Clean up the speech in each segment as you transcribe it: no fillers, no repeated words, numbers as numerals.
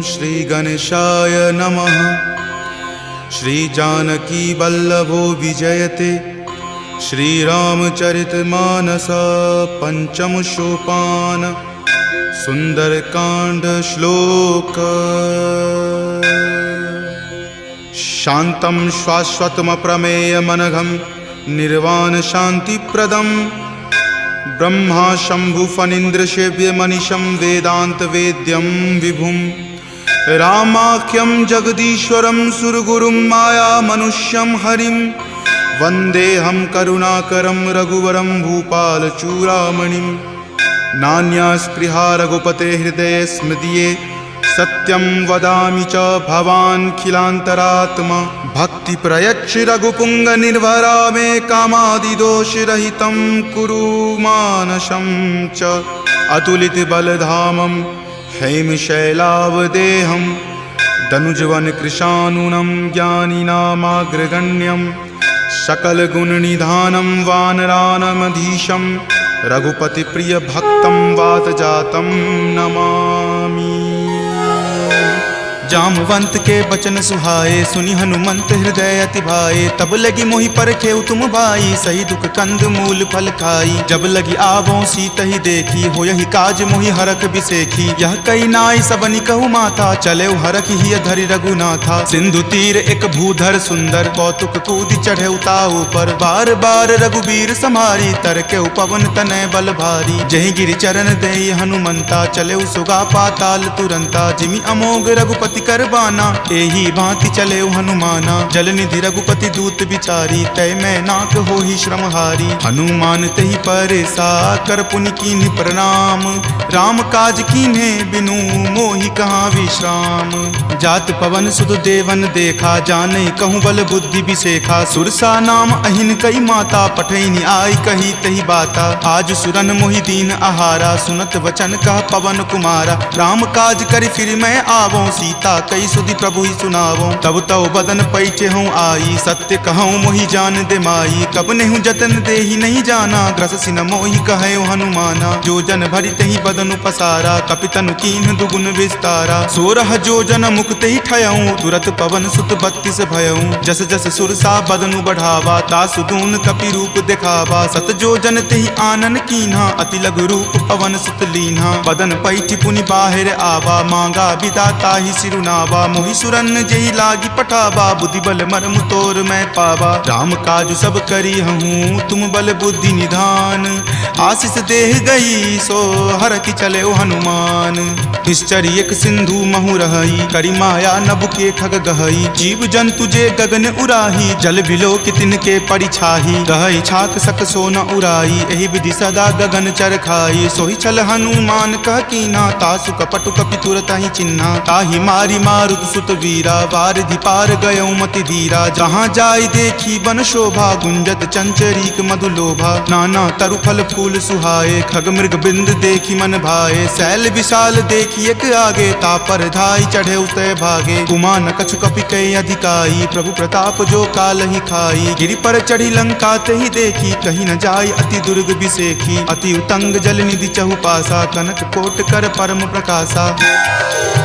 श्री गणेशाय नमः। श्री जानकी वल्लभो विजयते श्रीरामचरितमानस पंचम सोपान सुंदरकांड श्लोक। शांतं शाश्वतमप्रमेयमनघं निर्वाण शांतिप्रदं ब्रह्मा शंभु फणीन्द्रसेव्यमनिशं वेदांत वेद्यं विभुं रामाख्यं जगदीश्वरं सुरगुरुं माया मनुष्यं हरिं वन्देऽहं करुणाकरं रघुवरं भूपालचूडामणिं। नान्या स्पृहा रघुपते हृदये स्मृतिये सत्यं वदामि च भवान् खिलान्तरात्मा। भक्ति प्रयच्छ रघुपुंग निर्भरा मे कामादिदोषरहितं कुरु मानसं च। अतुलित बलधामं हेमशैलावदेहं दनुजवन कृशानुनं ज्ञानिनामाग्रगण्यं सकलगुणनिधानं वानरानमधीशं रघुपति प्रिय भक्तं वातजातं नमामि। जामवंत के बचन सुहाए सुनि हनुमंत हृदय अति भाए। तब लगी मोहि परखेउ तुम भाई सही दुख कंद मूल फल खाई। जब लगी आवों सीत ही देखी हो यही काज मोहि हरख बिसेखी। यह कई नाई सबनि कहु माथा चले हरख ही धरि रघुनाथा। सिंधु तीर एक भूधर सुंदर कौतुक कूदि चढ़े उताऊ पर। बार बार रघुबीर समारी तर के पवन तनय बल भारी। जहि गिरि चरण देई हनुमंता चले सुगा पाताल तुरंता। जिमि अमोघ रघुपति करबाना एही भांति चले हनुमाना। जल निधि रघुपति दूत बिचारी तय मैं नाक हो ही श्रमहारी। हनुमान तहि परेसा कर पुनि कीन्ह प्रणाम। राम काज कीन्हे बिनु मोहि कहाँ विश्राम। जात पवन सुत देवन देखा जानई कहूँ बल बुद्धि बिसेखा। सुरसा नाम अहिन कई माता पठैनी आई कही तही बाता। आज सुरन मोहि दीन आहारा सुनत वचन कह पवन कुमारा। राम काज करि फिर मैं आवों सीता कई सुधि प्रभु ही सुनावो। तब तव बदन पैठे हूँ आई सत्य कहूँ मोहि जान दे माई। कब नेहु जतन दे ही नहीं जाना ग्रससि न मोहि कहे हनुमाना। जो जन भरि तहि बदन पसारा कपितनु कीन्ह दुगुन विस्तारा। 16 जो जन मुक्त ही ठयऊँ तुरत पवन सुत 32 भयऊँ। जस जस सुरसा बदनु बढ़ावा तासु दून कपि रूप दिखावा। सत जो जन तेहि आनन कीन्हा अति लघु रूप पवन सुत लीन्हा। बदन पैठि पुनि बाहिर आवा मांगा विदाता ही सिरुनावा। मोहि सुरन जेहि लागी पठावा बुद्धि बल मर्म तोर मैं पावा। राम काज सब करी हूँ तुम बल बुद्धि निधान। आशीष देह गई सो हर की चले हनुमान। निश्चर एक सिंधु महु रही करी माया नभ के खग गहई। जीव जंतु जे गगन उराही जल बिलो कितिन के परिछाही। गहई छाक सक सो न उराई एहि विधि सदा गगन चर खाई। सोहि छल हनुमान कह कीना तासु कपटु कपि तुरत ही चिन्हा। ताहि मारी मारुत सुत वीरा वारिधि पार गयौ मति धीरा। जहाँ जाय देखी बन शोभा गुंजत चंचरीक मधु लोभा। नाना तरु फल फूल सुहाए खग मृग बिंद देखी मन भाए। शैल विशाल देखी एक आगे तापर धाई चढ़े उतय भागे। कुमान कछु कपि कई अधिकाई प्रभु प्रताप जो काल ही खाई। गिरि पर चढ़ी लंका तेहि देखी कहीं न जाय अति दुर्ग बिसेखी। अति उतंग जल निधि चहु पासा कनक कोट कर परम प्रकाशा।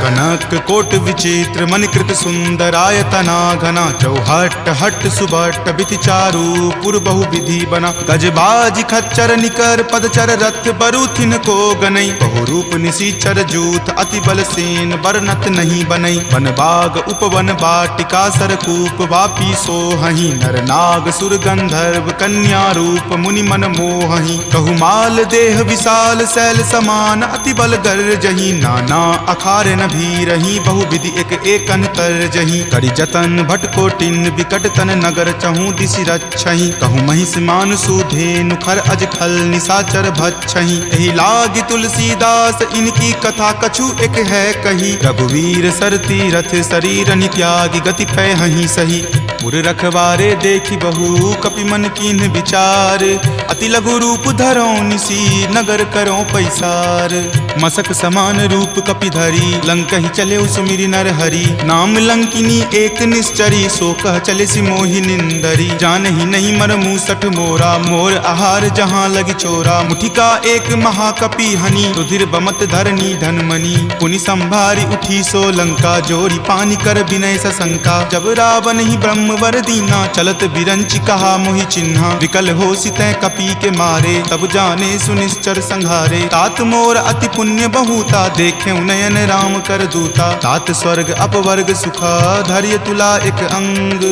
कनक कोट विचित्र मणिकृत सुंदरायतना घना। चौहट हट सुबट बिति चारु पुर बहु विधि बना। गजबाज खच्चर निकर पदचर रथ बरुथिन को गनई। बहु रूप निशिचर जूथ अति बल सेन बरनत नहीं बनई। वन बाग उपवन बाटिका सरकूप वापी सोहहि। नर नाग सुर गंधर्व कन्या रूप मुनि मन मोहहि। कहु माल देह विशाल शैल समान अति बल गर्जहि। नाना अखारे न भी रही बहु विधि एक एकन कर जही। करि जतन भट कोटिन विकट तन नगर चहु दिशि रक्षहि। कहु महिष मान सुधेनु खर अज खल निशाचर भक्षहि। एहि लागी तुलसीदास इनकी कथा कछु एक है कही। रघुवीर सर तीरथ शरीर नित्यागी गति पै हहि सही। पुर रखवारे देखी बहु कपि मन कीन्ह विचार। अति लघु रूप धरो निसी नगर करो पैसार। मसक समान रूप कपि धरी लंक ही चले उस सुमिरि नर हरि। नाम लंकिनी एक निश्चरी, सो कह चले सि मोहि निंदरी। जानहि नहीं मर मूसठ मोरा, मोर आहार जहाँ लगी चोरा। मुठिका एक महाकपि हनि, रुधिर बमत धरनी धनमणि। पुनि संभारी उठी सो लंका, जोरी पानी कर विनय सशंका। जब रावण ही ब्रह्म वर दीना, चलत बिरंचि कहा मोहि चिन्हा। विकल हो सितै कपि के मारे, तब जाने सुनिश्चर संघारे। तात मोर अति पुण्य बहुता, देखे नयन राम कर दूता। तात स्वर्ग अपवर्ग सुखा, धैर्य तुला एक अंग।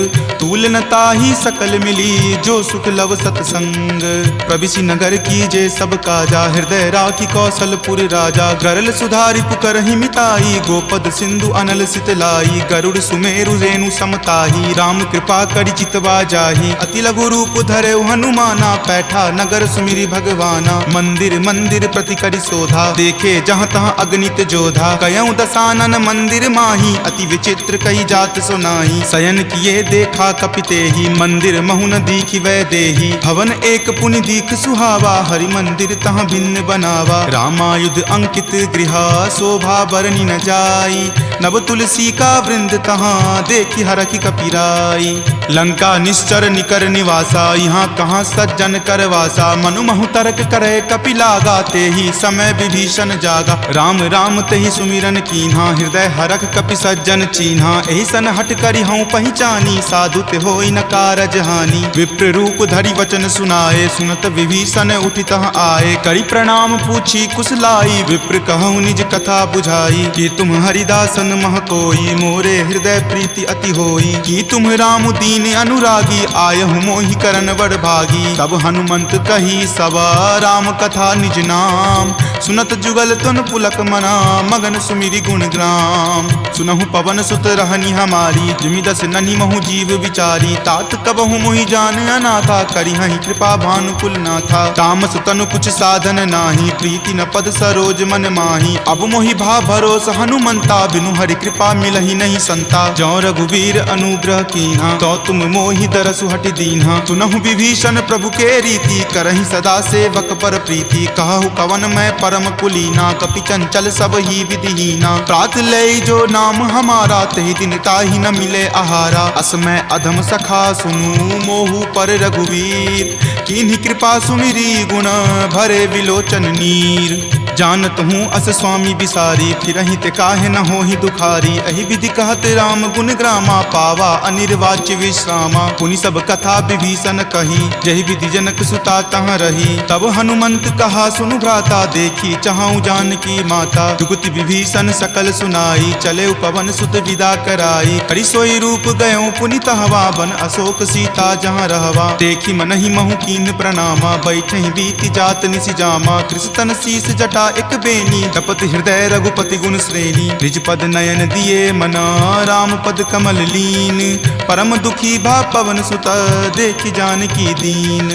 तूल न ताहि सकल मिली, जो सुख लव सतसंग। प्रविशि नगर की जे सब काजा, हृदय राखी कौशलपुर राजा। गरल सुधारि पुकरहि मिताई, गोपद सिंधु अनल सितलाई। गरुड़ सुमेरु रेणु समताही, राम कृपा करि चितवा जाहि। अति लघु रूप धरे हनुमाना, पैठा नगर सुमिरि भगवाना। मंदिर मंदिर प्रति करि शोधा, देखे जहाँ तहाँ अगणित जोधा। कयऊँ दसानन मंदिर माही, अति विचित्र कही जात सुनाही। शयन किए देखा कपितेहि, मंदिर महु न दीखि वै देहि। भवन एक पुनि दीख सुहावा, हरि मंदिर तहाँ भिन्न बनावा। रामायुध अंकित गृहा, शोभा बरनि न जाई। नव तुलसी का वृंद तहाँ, देखि हरखि कपिराई। लंका निश्चर निकर निवासा, यहाँ कहाँ सज्जन कर वासा। मनु महु तर्क करे कपि लागा, तेहि समय विभीषण जागा। राम राम तेहि सुमिरन कीन्हा, हृदय हरख कपि सज्जन चीन्हा। एहि सन हट करि हऊँ पहिचानी, साधु ते होई न कारज हानि। विप्र रूप धरि वचन सुनाए, सुनत विभीषण उठि तहाँ आए। करि प्रणाम पूछी कुशलाई, विप्र कहूँ निज कथा बुझाई। कि तुम हरिदासन मह कोई, मोरे हृदय प्रीति अति होई। कि तुम राम दीन अनुरागी, आयहु मोहि करन बड़ भागी। तब हनुमंत कही सवा, राम कथा निज नाम। सुनत जुगल तुन पुलक मना, मगन सुमिरि गुण ग्राम। सुनहु पवन सुत रहनी हमारी, जिमि दस ननि महु जीव विचारी। तात कबहु मोहि जान अनाथा, करिहहि कृपा भानुकुल नाथा। तामस तनु कुछ साधन नाही, प्रीति न पद सरोज मन माही। अब मोहि भा भरोस हनुमंता, बिनु हरि कृपा मिलहि नहीं संता। जौ रघुवीर अनुग्रह कीन्हा, तो तुम मोहि दरसु हटि दीन्हा। सुनहु विभीषण प्रभु के रीति, करहि सदा सेवक पर प्रीति। कहु कवन मैं परम कुलीना, कपि चंचल सब ही विधिहीना। प्रात लय जो नाम हमारा, तहि दिन ताहि न मिले आहारा। असमय अधम सखा सुनु, मोहु पर रघुवीर। कीन्ही कृपा सुमिरी, गुण भरे विलोचन नीर। जानत हूँ अस स्वामी बिसारी, फिरहि ते काहे न होहि दुखारी। एहि विधि कहत राम गुण ग्रामा, पावा अनिर्वाच्य विश्रामा। पुनि सब कथा विभीषण कही, जहि विधि जनक सुता तहाँ रही। तब हनुमंत कहा सुनु भ्राता, देखी चाहूँ जानकी माता। जुगति विभीषण सकल सुनाई, चले पवन सुत विदा कराई। हरि सोई रूप गयो पुनि तहवा, बन अशोक सीता जहाँ रहवा। देखी मनहि महु कीन प्रणामा, बैठे बीति जात निसि जामा। कृष्ण शीस जटा एक बेनी, तपत हृदय रघुपति गुण श्रेणी। निज पद नयन दिए मना, राम पद कमल लीन। परम दुखी भा पवन सुत, देखि जानकी दीन।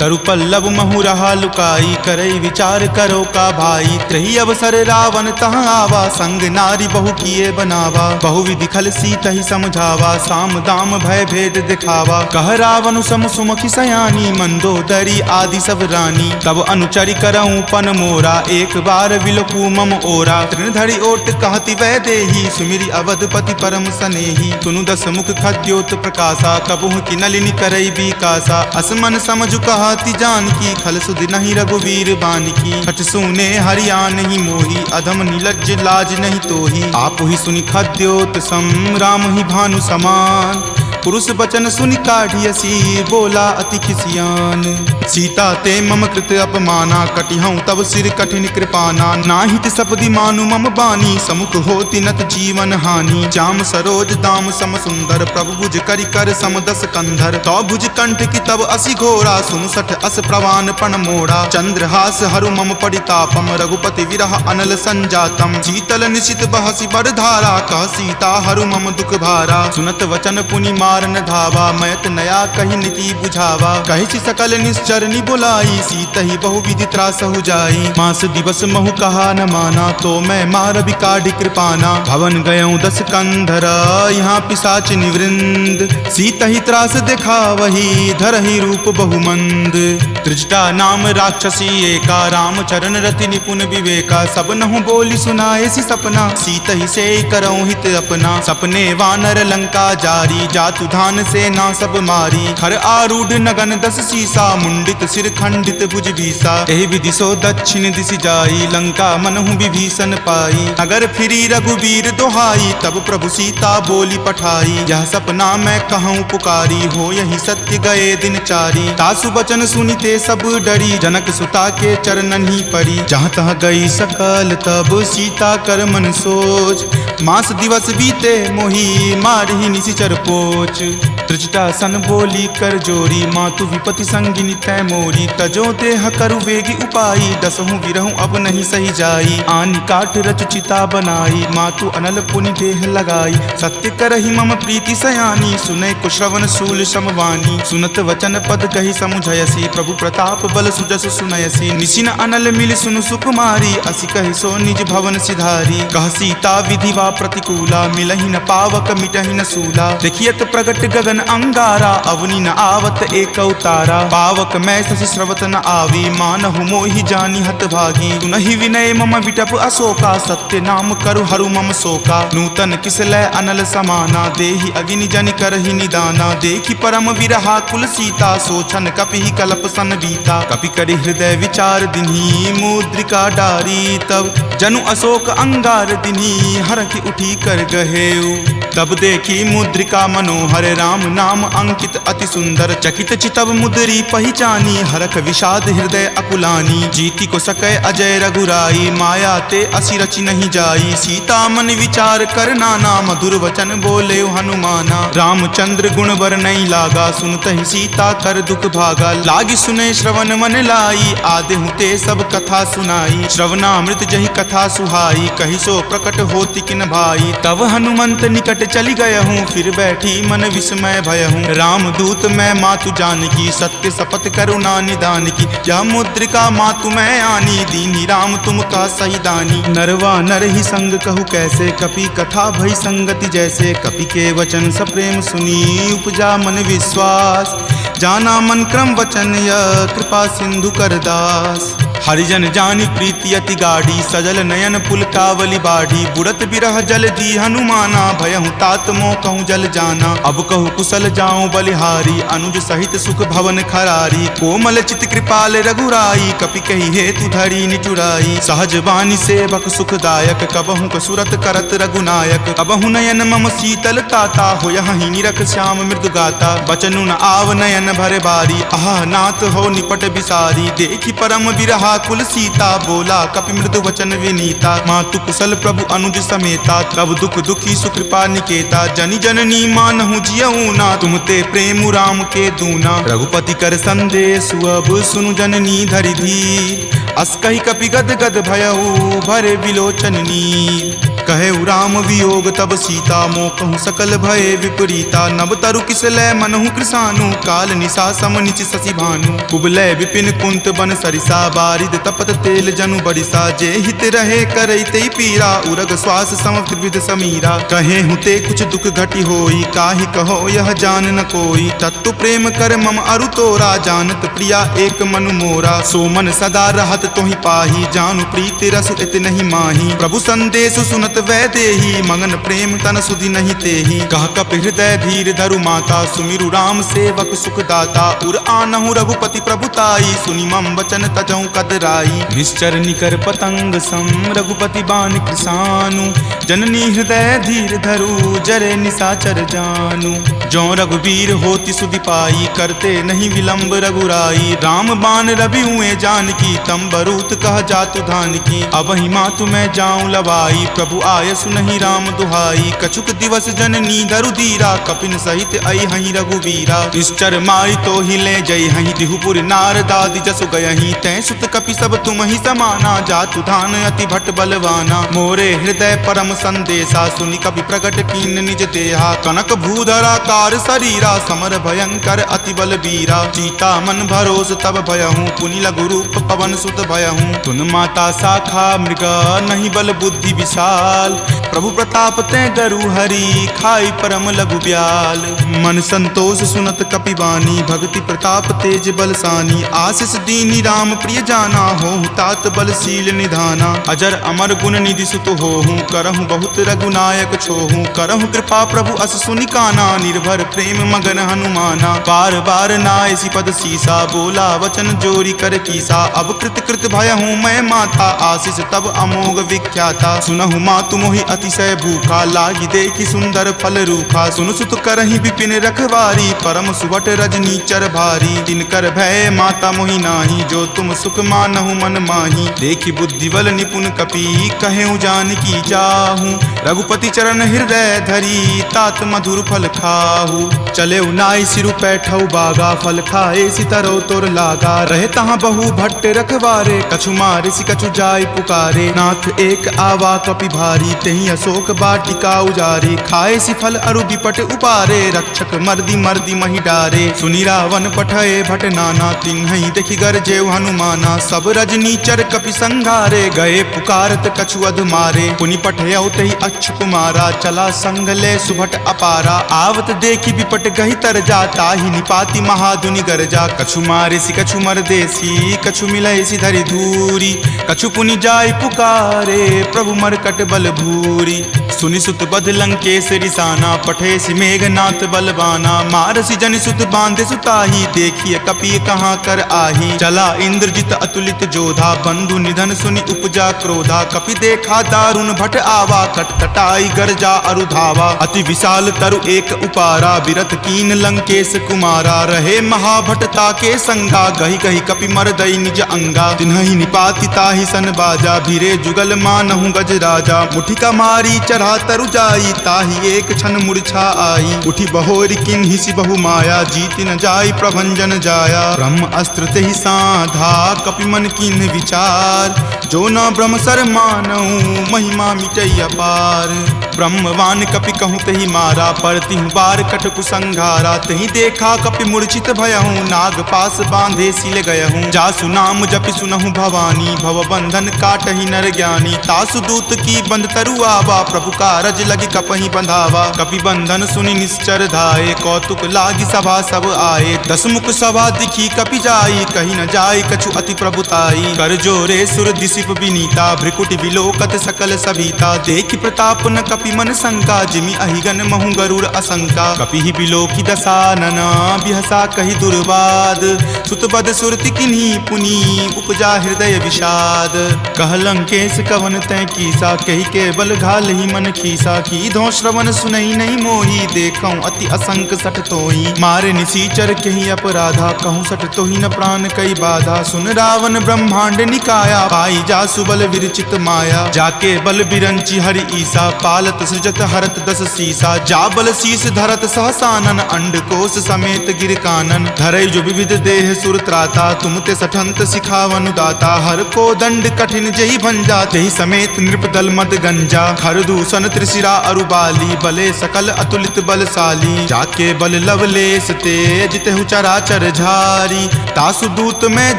तरु पल्लव महु रहा लुकाई, करई विचार करो का भाई। त्रही अवसर रावण तहाँ आवा, संग नारी बहु किए बनावा। बहु विधि खल सीतहि समझावा, साम दाम भय भेद दिखावा। कह रावण सम सुमुखि सयानी, मंदोदरी आदि सब रानी। तब अनुचरि करऊँ पन मोरा, एक बार विलोकू मम ओरा। तृणधरि ओट कहति वै देही, सुमिरि अवधपति परम सनेही। सुनु दस मुख खद्योत प्रकाशा, कबहुँ की नलिनी करई बिकासा। असमन समझु कहति जानकी, खल सुधि नहीं रघुवीर बानकी। खट सुने हरियाण ही मोही, अधम नीलज्ज लाज नहीं तोही। आप ही सुनि खद्योत सम, राम ही भानु समान। पुरुष बचन सुनि काढ़ियसी, बोला अति खिसियान। सीता ते मम कृत अपमाना, कटिहऊँ तब सिर कठिन कृपाना। नाहित सपदि मानु मम बानी, समुख होति नत जीवन हानि। श्याम सरोज दाम सम सुंदर, प्रभु भुज करि कर सम दस कंधर। तो भुज कंठ की तब असि घोरा, सुनु सठ अस प्रवान पण मोड़ा। चंद्रहास हरु मम परितापम, रघुपति विरह अनल संजातम। शीतल निशित बहसि बड़ धारा, कह सीता हरु मम दुख भारा। सुनत वचन पुनि मारन धावा, मैत नया कही नीति बुझावा। कही सकल निश्चरनी बुलाई, सीत ही बहुविधि त्रास हो जाई। मास दिवस महु कहा न माना, तो मैं मार बिकाढ़ी कृपाना। भवन गयऊँ 10 कंधरा, यहाँ पिशाच निवृंद। सीत ही त्रास देखा वही, धरहि रूप बहुमंद। त्रिजटा नाम राक्षसी एका, राम चरण रति निपुण विवेका। सब नहु बोली सुनाए सी सपना, सीत ही से करऊँ हित अपना। सपने वानर लंका जारी, जातु धान से ना सब मारी। खर आरूढ़ नगन 10 सीसा, मुंडित सिर खंडित भुज बीसा। एहि विधि सो दक्षिण दिशि जाई, लंका मनहु विभीषण पाई। नगर फिरी रघुबीर दोहाई, तब प्रभु सीता बोली पठाई। यह सपना मैं कहूँ पुकारी, हो यही सत्य गए दिन चारी। तासु बचन सुनिते सब डरी, जनक सुता के चरणन ही परी। जहाँ तहाँ गई सकल तब सीता कर मन सोच। मास दिवस बीते मोही, मारहि निशिचर पोच। त्रिजटा सन बोली कर जोरी, मातु विपति संगिनी तै मोरी। तजो देह करु वेगी उपाई, दसहु विरहु अब नहीं सही जाई। आनि काट रच चिता बनाई, मातु अनल पुनि देह लगाई। सत्य करहि मम प्रीति सयानी, सुनै कुश्रवण शूल समवानी। सुनत वचन पद कहि समुझयसी, प्रभु प्रताप बल सुजस सुनयसी। निशिन अनल मिल सुनु सुकुमारी, असि कहि सो निज भवन सिधारी। कह सीता विधि वा प्रतिकूला, मिलहि न पावक मिटहि न सूला। देखियत प्रगट गगन अंगारा, अवनि न आवत एक तारा। पावक मैं शशि स्रवत न आवी, मानहु मोहि जानी हत भागी। सुनहि विनय मम विटप अशोका, सत्य नाम करु हरु मम शोका। नूतन किसलै अनल समाना, देहि अगिनि जनि करहि निदाना। देखि परम विरहा कुल सीता, सोचन कपिहि कलप सन बीता। कपि करि हृदय विचार दिन्ही, मुद्रिका डारी। तब जनु अशोक अंगार दिन्ही, हरखि उठी कर गहेऊ। तब देखी मुद्रिका मनोहर, राम नाम अंकित अति सुंदर। चकित चितव मुद्री पहचानी, हरख विषाद हृदय अकुलानी। जीति को सकै अजय रघुराई, माया ते असि रचि नहीं जाई। सीता मन विचार कर नाना, मधुर वचन बोले हनुमाना। रामचंद्र गुण बर नहीं लागा, सुनतहि सीता कर दुख भागा। लागी सुने श्रवण मन लाई, आदेहु ते सब कथा सुनाई। श्रवणामृत जहि कथा सुहाई, कहि सो प्रकट होति किन भाई। तब हनुमंत निकट चली गयहूँ, फिर बैठी मन विस्मय भयहूँ। राम दूत मैं मातु जानकी, सत्य शपथ करुणा निदान की। यह मुद्रिका मातु मैं आनी, दीनी राम तुम का सही दानी। नरवा नर ही संग कहु कैसे, कपि कथा भई संगति जैसे। कपि के वचन सप्रेम सुनी, उपजा मन विश्वास। जाना मन क्रम वचन यह, कृपा सिंधु कर दास। हरिजन जानी प्रीति अति गाढ़ी, सजल नयन पुलकावली बाढ़ी। बुड़त बिरह जल दी हनुमाना, भयहु तात मोह कहूँ जल जाना। अब कहु कुशल जाऊँ बलिहारी, अनुज सहित सुख भवन खरारी। कोमल चित कृपाल रघुराई, कपि कही हेतु धरी निचुराई। सहज बानी सेवक सुखदायक, कबहु कसुरत करत रघुनायक। कबहु नयन मम शीतल ताता, होयहि निरख श्याम मृदु गाता। बचनु न आव नयन भर बारी, आह नाथ हो निपट बिसारी। देखि परम बिरहा कुल सीता, बोला कपि मृदु वचन विनीता। मातु कुशल प्रभु अनुज समेता, तब दुख दुखी सुकृपा निकेता। जनि जननी मानहु जियऊ ना, तुम ते प्रेम राम के दूना। रघुपति कर संदेश अब सुनु जननी धरि धीर। अस कहि कपि गद गद भयऊ, भरे विलोचन नीर। कहे राम वियोग तब सीता, मोह कहूँ सकल भय विपरीता। नब तरु किसलै मनहु कृसानु, काल निशा सम निचि शशि भानु। कुबलय विपिन कुंत बन सरिसा, बारिद तपत तेल जनु बरिसा। जे हित रहे करैते पीरा, उरग श्वास सम त्रिविध समीरा। कहे हुते कुछ दुख घटी होई, काहि कहो यह जान न कोई। तत्व प्रेम कर मम अरु तोरा, जानत प्रिया एक मनु मोरा। सो मन सदा रहत तोहि पाही, जानु प्रीति रसु इत नहीं माही। प्रभु संदेश सुनत वै देही, मगन प्रेम तन सुधि नहीं तेही। कह कपि हृदय धीर धरु माता, सुमिरु राम सेवक सुख दाता। उर आनहु रघुपति प्रभुताई, सुनि मम वचन तजहु कदराई। निश्चर निकर पतंग सम, रघुपति बान कृसानु। जननी हृदय धीर धरु, जरे निशाचर जानु। जो रघुवीर होति सुधि पाई, करते नहीं विलंब रघुराई। राम बान रवि हुए जानकी, तम बरूत कह जातु धान की। अब ही मातु मैं जाऊं लवाई, प्रभु आय सुनहि राम दुहाई। कछुक दिवस जननी धरु धीरा, कपिन सहित आई हहीं रघुवीरा। निश्चर मारी तो हिले जय हहीं, दिहुपुर नारदादि जसु गयहीं। तै सुत कपि सब तुम ही समाना, जातु धान अति भट बलवाना। मोरे हृदय परम संदेशा सुनि कपि प्रकट कीन निज देहा कनक भूधराकार शरीरा समर भयंकर अति बल बीरा सीता मन भरोस तब भयहूँ पुनि लघु रूप पवन सुत भयहूँ तुन माता शाखा मृगा नहीं बल बुद्धि विशाल प्रभु प्रताप ते गरु हरि खाई परम लघु ब्याल मन संतोष सुनत कपिवानी भक्ति प्रताप तेज बलसानी आशीष दीनी राम प्रिय जाना हो तात बलशील निधाना अजर अमर गुण निधि सुत होहूँ करहूँ बहुत रघुनायक छोहूँ करहूँ कृपा प्रभु अस सुनि काना निर्भर प्रेम मगन हनुमाना बार बार नायसी पद सीसा बोला वचन जोरी कर कीसा अब कृत कृत भयहूँ मैं माता आशीष तब अमोघ विख्याता सुनहु मातु मोहि अतिशय भूखा लागी देखी सुंदर फल रूखा सुन सुत करहि विपिन रखवारी परम सुवट रजनी चर भारी तिनकर भय माता मोहि नाही जो तुम सुख मानहु मन माही देखी बुद्धि बल निपुण कपि कहेउ जानकी जाहू रघुपति चरण हृदय धरी तात मधुर फल खाहू चले नाई सिरु पैठौ बागा फल खाए सितरो तोर लागा रहे तहाँ बहु भट्ट रखवारे कछु मारे सि कछु जाय पुकारे नाथ एक आवा कपि भारी तही अशोक बाटिका उजारे खाए सि फल अरु विपट उपारे रक्षक मर्दी मर्दी मही डारे सुनि रावण पठये भट नाना तिन्हि देखि गरजेउ हनुमाना सब रजनी चर कपि संघारे गए पुकारत कछु अध मारे पुनि पठयौ तहि अच्छ कुमारा चला संग ले सुभट अपारा आवत देखि विपट गहि तर जाता ही निपाति महादुनि गरजा कछु मारे सि कछु मर देसी कछु मिलय सि धरि धूरी कछु पुनि जाय पुकारे प्रभु मरकट बल भूरी सुनि सुत बध लंकेश रिसाना पठे सि मेघनाथ बलवाना मारसि जनि सुत बांधे सुताही देखिए कपि कहाँ कर आही चला इंद्रजित अतुलित जोधा बंधु निधन सुनि उपजा क्रोधा कपि देखा दारुण भट आवा कटकटाई गरजा अरु धावा अति विशाल तरु एक उपारा विरत कीन लंकेश कुमारा रहे महाभटता के संगा गही गही कपि मरदई निज अंगा तिन्हि निपाति ताहि सन बाजा भीरे जुगल मानहु गज राजा मुठिका मारी चढ़ा तरु जाई ताहि एक क्षण मूर्छा आई उठी बहोरी किन्हि सि बहु माया जीति न जाई प्रभंजन जाया ब्रह्म अस्त्र तेहि साधा कपि मन किन्हि विचार जो न ब्रह्म सर मानहु महिमा मिटई अपार ब्रह्मवान कपि कहूँ तहि मारा परतिहु बार कटकु संघारा तहि देखा कपि मूर्छित भयहूँ नाग पास बांधे सिल गयहूँ जासु नाम जपि सुनहु भवानी भव बंधन काटहि नर ज्ञानी तासु दूत की बंध तरु आवा प्रभु कारज लगी कपहि बंधावा कपि बंधन सुनि निश्चर धाये कौतुक लागी सभा सब आए दस मुख सभा दिखी कपि जाई कहीं न जाई कछु अति प्रभुताई कर जोरे सुर दिसिप विनीता भ्रिकुटि विलोकत सकल सभीता देखि प्रताप न कपि मन शंका जिमि अहिगन महु गरुड़ असंका कपि ही बिलोकी दसानना बिहसा कहि दुर्वाद सुतबद सुरति किन्ही पुनि उपजा हृदय विषाद कह लंकेश कवन तै कीसा कहि के बल घाल ही मन खीसा की धो श्रवण सुनई नहीं मोही देखऊं अति असंक सठ तोही मारे निसीचर कहीं अपराधा कहूँ सठ तोही न प्राण कई बाधा सुन रावण ब्रह्मांड निकाया पाई जा सुबल विरचित माया जाके बल बिरंची हरि ईसा पालत सृजत हरत दस सीसा जा बल शीस धरत सहसानन अंड कोश समेत गिर कानन धरई जो विविध देह सुर त्राता तुम ते सठंत सिखावनु दाता हर को दंड कठिन जही भंजा जही समेत नृपदल मद गंजा खर दूषण त्रिशिरा अरुबाली बले सकल अतुलित बलशाली जाके बल लवलेश तेज तेहु चराचर झारी तासु दूत में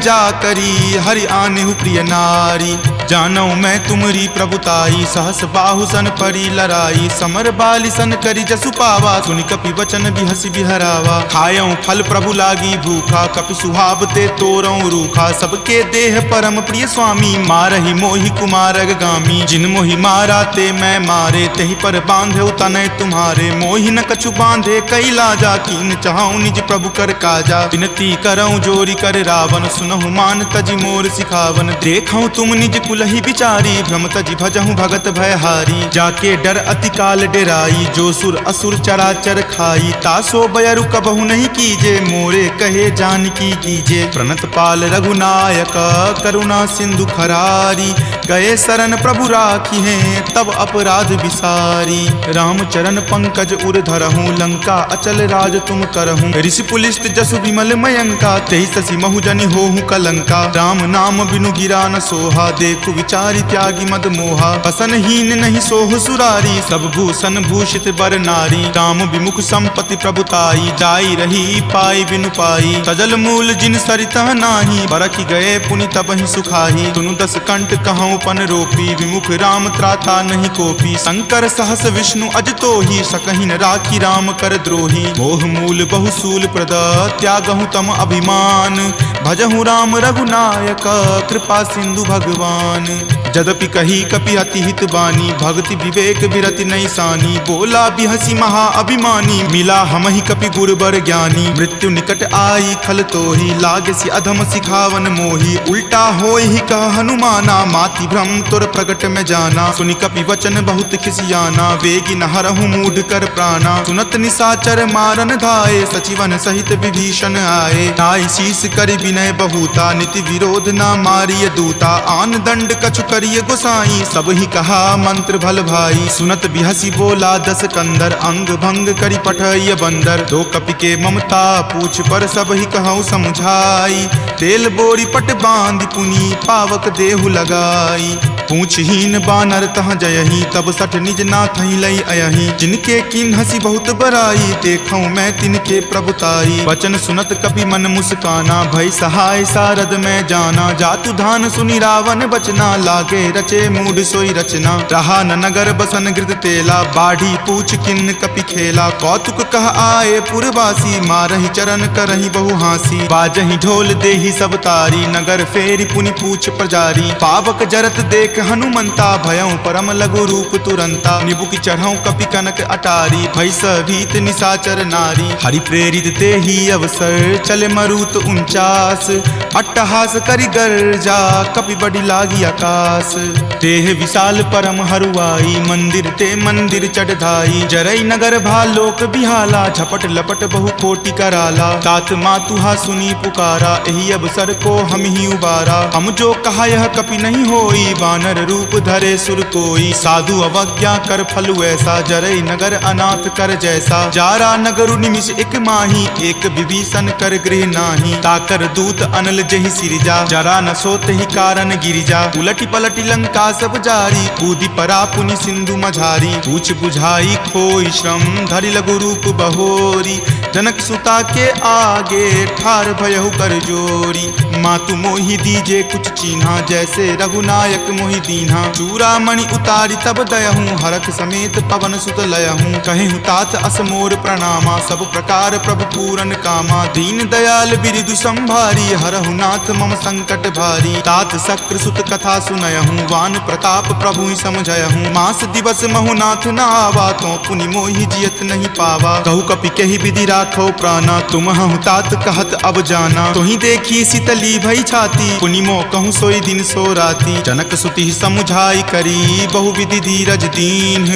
जा करी हरि आनेहु प्रिय नारी जानो मैं तुमरी प्रभुताई सहस बाहु सन परी लराई समर बाली सन करी जसु पावा सुनि कपि वचन बिहसि बिहरावा खायऊं फल प्रभु लागी भूखा कपि सुहाव ते तोरऊं रूखा सबके देह परम प्रिय स्वामी मारहि मोहि कुमारग गामी जिन मोहि मारा ते मैं मारे तेहि पर बांधे तनय तुम्हारे मोहि न कछु बांधे कई लाजा कीन चाहूं निज प्रभु कर काजा विनती करऊं जोरी कर रावण सुनहु मान तजि मोर सिखावन देखऊं तुम निज कुलहि बिचारी भ्रम तजि भजहूं भगत भयहारी जाके डर अति काल डेराई, जो सुर असुर चराचर खाई, तासो बयरु कबहु नहीं कीजे, मोरे कहे जानकी कीजे। प्रणत पाल रघुनायक करुणा सिंधु खरारी, गए शरण प्रभु राखी हैं तब अपराध विसारी। राम चरण पंकज उर धरहूँ, लंका अचल राज तुम करहूँ। ऋषि पुलिस्त जसु विमल मयंका, तेहि ससी महु जनि होहु कलंका। राम नाम बिनु गिरा न सोहा, देखु विचारी त्यागी मद मोहा। बसनहीन नहीं सोह सुरारी, सब भूषण भूषित बर नारी। राम विमुख संपत्ति प्रभुताई, जाई रही पाई बिनु पाई। सजल मूल जिन सरिता नाही, बरखि गए पुनि तबहि सुखाही। सुनु दस कंठ कहूँ पन रोपी, विमुख राम त्राता नहीं कोपी। शंकर सहस विष्णु अज तोहि, सकहि न राखी राम कर द्रोही। मोह मूल बहुसूल प्रद, त्यागहु तम अभिमान। भजहु राम रघुनायक, कृपा सिंधु भगवान। जदपि कही कपि अति हित बानी, भक्ति विवेक विरति नहीं सानी। बोला बिहसी महा अभिमानी, मिला हमहि कपि गुर बर ज्ञानी। मृत्यु निकट आई खल तोहि, लागे सि अधम सिखावन मोहि। उल्टा होय ही कह हनुमाना, माति भ्रम तुर प्रगट में जाना। सुनि कपि वचन बहुत खिसियाना, वेगी न हरहु मूढ़ कर प्राणा। सुनत निसाचर मारन धाये, सचिवन सहित विभीषण आए। नाई शीस करि विनय बहुता, नीति विरोध ना मारिय दूता। आन दंड कछु करिय गोसाई, सब ही कहा मंत्र भल भाई। सुनत बिहसी बोला दस कंदर, अंग भंग करि पठय बंदर। दो कपि के ममता पूछ पर, सब ही कहूँ समझाई। तेल बोरी पट बांध पुनी, पावक देहु लगाई। पूछहीन बानर तह जयही, तब सठ निज नाथ ही लई अयही। जिनके किन हसी बहुत बराई, देखूं मैं तिनके प्रभुताई। वचन सुनत कपि मन मुस्काना, भय सहाय सारद में जाना। जातु धान सुनि रावण बचना, लागे रचे मूढ़ सोई रचना। रहा न नगर बसन गृत तेला, बाढ़ी पूछ किन कपि खेला। कौतुक कह आए पुरवासी, मारहि चरण करहि बहु हासी। बाजहि ढोल देहि सब तारी, नगर फेरी पुनि पूछ प्रजारी। पावक जरत देख हनुमंता, भयं परम लघु रूप तुरंता। निबुक चढ़ऊ कपि कनक अटारी, भय भीत निसाचर नारी। हरि प्रेरित ते ही अवसर, चले मरुत 49। अट्टहास करि गर्जा, कपि बड़ी लागी आकाश। देह विशाल परम हरुआई, मंदिर ते मंदिर चढ़ाई। जरई नगर भालोक बिहाला, झपट लपट बहु कोटि कराला। तात मातुहा सुनी पुकारा, एहि अवसर को हम ही उबारा। हम जो कहा यह कपि नहीं होई, वानर रूप धरे सुर कोई। साधु अवज्ञा कर फलु ऐसा, जरई नगर अनाथ कर जैसा। जारा नगरु निमिष एक माही, एक विभीषण कर गृह नाही। ताकर दूत अनल जहि सिरजा, जरा न सोते ही कारण गिरिजा। उलटी पलटी लंका सब जारी, कूदी परा पुनि सिंधु मझारी। पूछ बुझाई खोई श्रम, धरि लघु रूप बहोरी। जनक सुता के आगे, ठार भयहु कर जोरी। मातु मोहि दीजे कुछ चीन्हा, जैसे रघुनायक मोहि दीन्हा। चूड़ामणि उतारी तब दयहूँ, हरख समेत पवन सुत लयहूँ। कहेहु तात असमोर प्रणामा, सब प्रकार प्रभु पूरन कामा। दीन दयाल बिरिदु संभारी, हरहु नाथ मम संकट भारी। तात शक्र सुत कथा सुनयहूँ, वान प्रताप प्रभु ही समझयहूँ। मास दिवस महु नाथ न आवा, तो पुनि मोहि जियत नहीं पावा। कहु कपि कहि विधि राखो प्राणा, तुम हूँ तात कहत अब जाना। तुहि देखी शीतली भई छाती, पुनि मो कहूँ सोई दिन सो राती। जनक सुति समुझाई करी, बहु विधि धीरज दीन।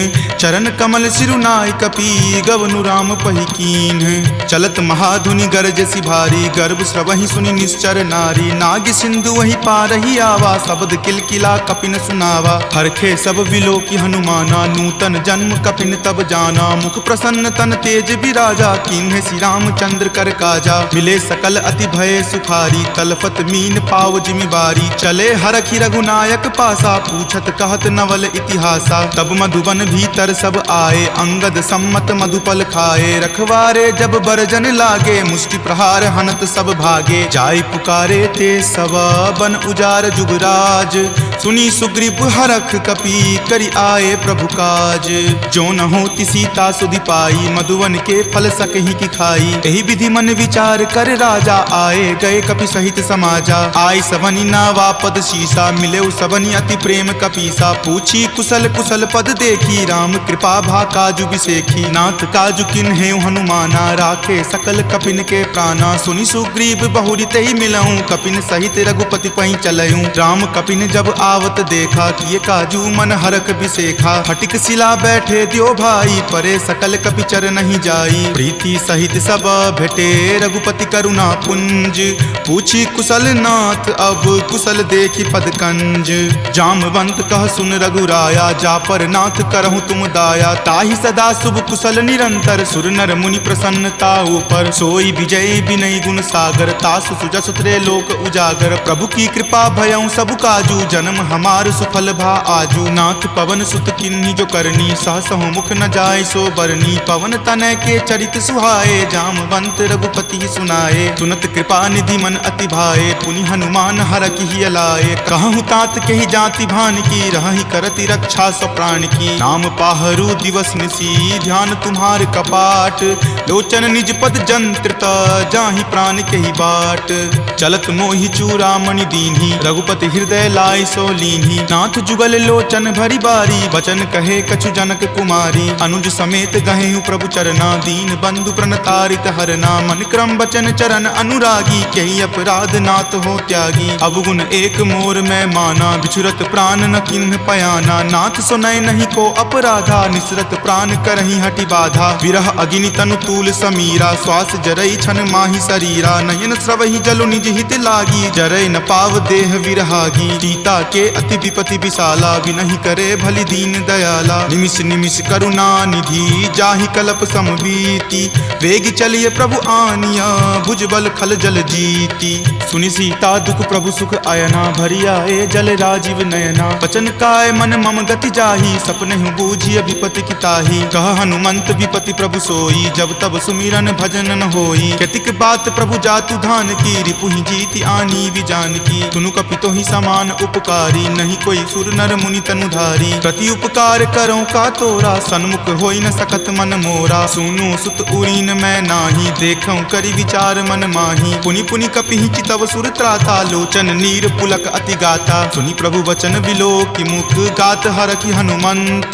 चरण कमल सिरुनाय कपि, गवनु राम पहि कीन। चलत महाधुनि गरजसि भारी, गर्भ स्रवहि सुनि निश्चर नारी। नाग सिंधु वही पारहि आवा, शब्द किलकिला कपिन सुनावा। हरखे सब विलोकि हनुमाना, नूतन जन्म कपिन तब जाना। मुख प्रसन्न तन तेज विराजा, कीन्हे श्री रामचंद्र कर काजा। मिले सकल अति भय सुखारी, तलफत मीन पाव जिमि बारी। चले हरखि रघुनायक पासा, पूछत कहत नवल इतिहासा। तब मधुबन भीतर सब आए, अंगद सम्मत मधुपल खाए। रखवारे जब बरजन लागे, मुष्टि प्रहार हनत सब भागे। जाय पुकारे ते सब, बन उजार जुगराज। सुनी सुग्रीव हरख कपि, करि आए प्रभु काज। जो न होति सीता सुधि पाई, मधुवन के फल सकहि की खाई। यही विधि मन विचार कर राजा, आए गए कपि सहित समाजा। आई सबनी नावा पद शीसा, मिले सबनी अति प्रेम कपीसा। पूछी कुशल कुशल पद देखी, राम कृपा भा काजु बिसेखी। नाथ काजु किन्हे हनुमाना, राखे सकल कपिन के प्राणा। सुनि सुग्रीव बहुरी तहि मिलऊं, कपिन सहित रघुपति पहि चलऊं। राम कपिन जब आवत देखा, किए काजू मन हरक बिसेखा। फटिक शिला बैठे द्यो भाई, परे सकल कपिचर नहीं जाई। प्रीति सहित सब भेटे, रघुपति करुणा पुंज। पूछी कुशल नाथ, अब कुशल देखी पद कंज। जामवंत कह सुन रघुराया, जा पर नाथ करहु तुम दाया। ताहि सदा शुभ कुशल निरंतर, सुर नर मुनि प्रसन्नता ऊपर। सोई विजय विनय गुण सागर, तासु सुजस त्रय लोक उजागर। प्रभु की कृपा भयउ सब काजू, जन्म हमार सुफल भा आजू। नाथ पवन सुत किन्ही जो करनी, सहसहु मुख न जाय सो बरनी। पवन तनय के चरित सुहाए, जामवंत रघुपति सुनाए। सुनत कृपा निधि मन अति भाए, पुनि हनुमान हरखि हिय लाए। कहूँ तात के ही जाति भान की, रहहि करति रक्षा स्व प्राण की। नाम पाहरू दिवस निसी, ध्यान तुम्हार कपाट। लोचन निज पद जंत्रित, जाहि प्राण के ही बाट। चलत मोहि चूड़ामणि दीन्ही, रघुपति हृदय लाय सो लीन्ही। नाथ जुगल लोचन भरी बारी, बचन कहे कछु जनक कुमारी। अनुज समेत गहेहु प्रभु चरना, दीन बंधु प्रणतारित हरना। मन क्रम बचन चरण अनुरागी, कही अपराध नाथ हो त्यागी। अवगुण एक मोर में माना, बिछुरत प्राण न किन्ह पयाना। नाथ सुनय नहीं को अपराधा, निसरत प्राण करहि हटि बाधा। विरह अग्नि तनु तूल समीरा, श्वास जरई छन माहि शरीरा। नयन स्रवहि जलु निज हित लागी, जरय न पाव देह विरहागी। सीता के अति विपति विशाला, विनहि करे भलि दीन दयाला। निमिष निमिष करुणा निधि, जाहि कलप समबीति। वेग चलिए प्रभु आनिया, भुजबल खल जल जीती। सुनि सीता दुख प्रभु सुख अयना, भरी आए जल राजीव नयना। बचन काय मन मम गति जाही, सपनेहु बूझिय विपति की ताही। कह हनुमंत विपति प्रभु सोई, जब तब सुमिरन भजन न होई। केतिक बात प्रभु जातु धान की, रिपुहि जीति आनी विजान की। तुनु कपितो ही समान उपकारी, नहीं कोई सुर नर मुनि तनुधारी। प्रति उपकार करो का तोरा, सन्मुख होई न सकत मन मोरा। सुनु सुत उरीन मैं नाही, देखऊं करि विचार मन माही। पुनि पुनि कपिहि चितव सुर त्राता, लोचन नीर पुलक अति गाता। सुनि प्रभु वचन विलोकि मुख, गात हरखि हनुमंत।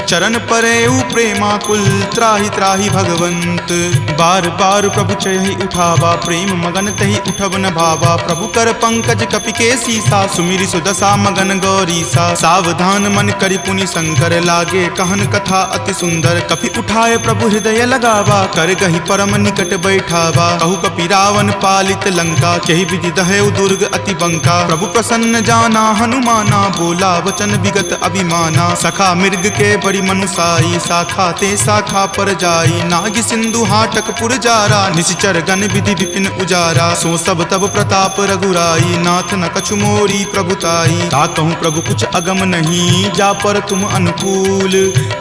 चरण परेउ प्रेमाकुल, त्राहि त्राहि भगवंत। बार बार प्रभु चयहि उठावा, प्रेम मगन तहि उठब न भावा। प्रभु कर पंकज कपि के सीसा, सुमिरि सुदशा मगन गौरीसा। सावधान मन करि पुनि शंकर, लागे कहन कथा अति सुंदर। कपि उठाए प्रभु हृदय लगावा, कर गहि परम निकट बैठावा। कहु कपि रावण पालित लंका, केहि विधि दहेउ दुर्ग अति बंका। प्रभु प्रसन्न जाना हनुमाना, बोला वचन विगत अभिमाना। सखा मृग के बड़ी मनुसाई, शाखा ते शाखा पर जाई। नाग सिंधु हाटक पुर जारा, निशिचर गण विधि विपिन उजारा। सो सब तब प्रताप रघुराई, नाथ न कछु मोरी प्रभुताई। ताकहु प्रभु कुछ अगम नहीं, जा पर तुम अनुकूल।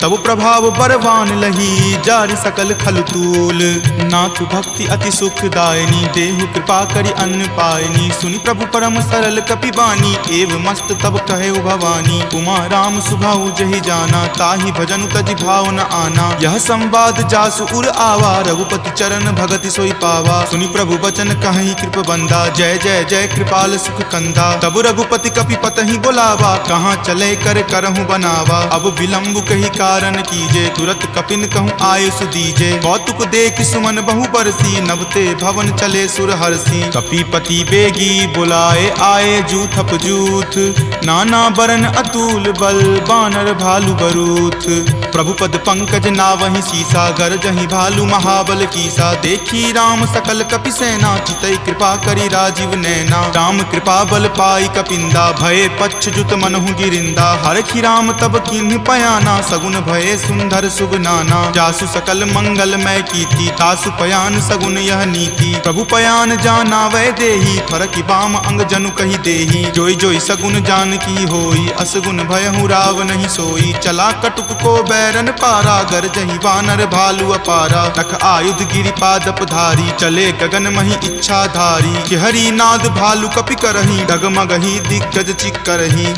तब प्रभाव बरवान लही, जारि सकल खल तूल। नाथ भक्ति अति सुखदायनी, देहु कृपा करि अन्न पायनी। सुनि प्रभु परम सरल कपि बानी, एव मस्त तब कहे भवानी। उमा राम सुभाउ जहि जाना, ताहि भजनु तजि भाव न आना। यह संवाद जासु उर आवा, रघुपति चरण भगति सोई पावा। सुनि प्रभु बचन कहि कृप बंदा, जय जय जय कृपाल सुख कंदा। तब रघुपति कपि पतहि बोलावा, कहाँ चले कर करहु बनावा। अब विलंब कही कारण कीजे, तुरत कपिन कहूँ आयुष दीजे। कौतुक देख सुमन बहु बरसी, नभते भवन चले सुर हरसी। कपिपति बेगी बुलाए, आए जूथप जूथ। नाना बरन अतुल बल, बानर भालु बरूथ। प्रभु पद पंकज नावहि सीसा, गरजहि भालु महाबल कीसा। देखी राम सकल कपि सेना, चितई कृपा करि राजीव नैना। राम कृपा बल पाई कपिंदा, भये पच्छ जुत मनहु गिरिंदा। हरखि राम तब किन्ह पयाना, सगुन भये सुंदर शुभ नाना। जासु सकल मंगलमय कीर्ति, तासु पयान सगुन यह नीति। प्रभु पयान जाना वै देही, फरकि बाम अंग जनु कहि देही। जोई जोई सगुन जान की होई, असगुन भयहु राव नहीं सोई। चला कटुक को बैरन पारा, गरजहि वानर भालु अपारा। तख आयुध गिरि पादप धारी, चले गगन महि इच्छा धारी। कि हरि नाद भालु कपि करही, डगमगहि दिग्गज चिक्करही।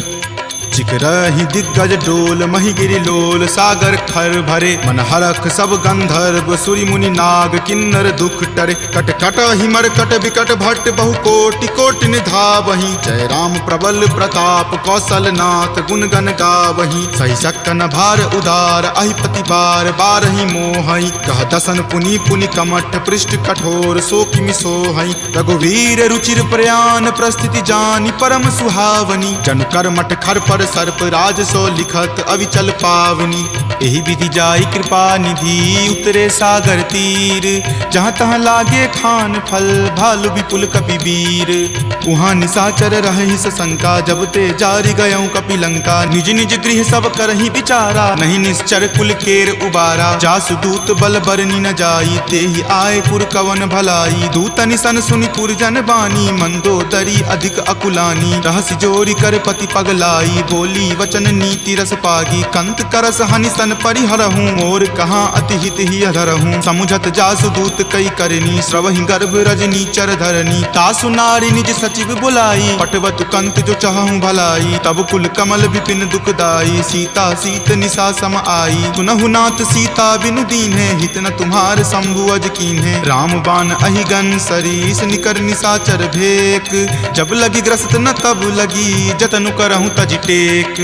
ऋषिक रही दिग्गज डोल, मही गिरि लोल सागर खर भरे। मन हरख सब गंधर्व सूरि मुनि नाग, किन्नर दुख टरे। कट कट हिमर कट विकट भट्ट बहु कोटि कोटि निधावहीं। जय राम प्रबल प्रताप कौशल नाथ, गुण गण गावहीं। सही सकन भार उदार, अहिपति बार बारहि मोहई। कह दसन पुनि पुनि कमठ, पृष्ठ कठोर सो किमि सोहई। रघुवीर रुचिर प्रयाण, प्रस्थिति जानि परम सुहावनी। जनु कर्मठ खर पर सर्प, राज सो लिखत अविचल पावनी। एहि विधि जाई कृपा निधि, उतरे सागर तीर। जहाँ तहाँ लागे खान फल, भालु विपुल कपिवीर। उहाँ निशाचर रहहि सशंका, जब ते जारि गयऊँ कपिलंका। निज निज गृह सब करहि विचारा, नहीं निश्चर कुल केर उबारा। जासु दूत बल बरनि न जाई, तेहि आए पुर कवन भलाई। दूत निसन सुनि पुरजन बानी, मंदोदरी अधिक अकुलानी। रहसि जोरी कर पति पगलाई, बोली वचन नीति रस पागी। कंत करस हनि सन परिहरहूँ, मोर कहाँ अति हित ही अधरहूँ। समुझत जासु दूत कई करनी, श्रवहि गर्भ रजनी चर धरनी। तासु नारी निज सचिव बुलाई, पटवतु कंत जो चाहूँ भलाई। तब कुल कमल विपिन दुखदाई, सीता सीत निशा सम आई। सुनहु नाथ सीता बिनु दीन्हे, हित न तुम्हार शंभु अज कीन्हे। राम बाण अहिगन सरीस, निकर निशाचर भेक। जब लगी ग्रस्त न तब लगी, जतनु करहूँ तज टेक।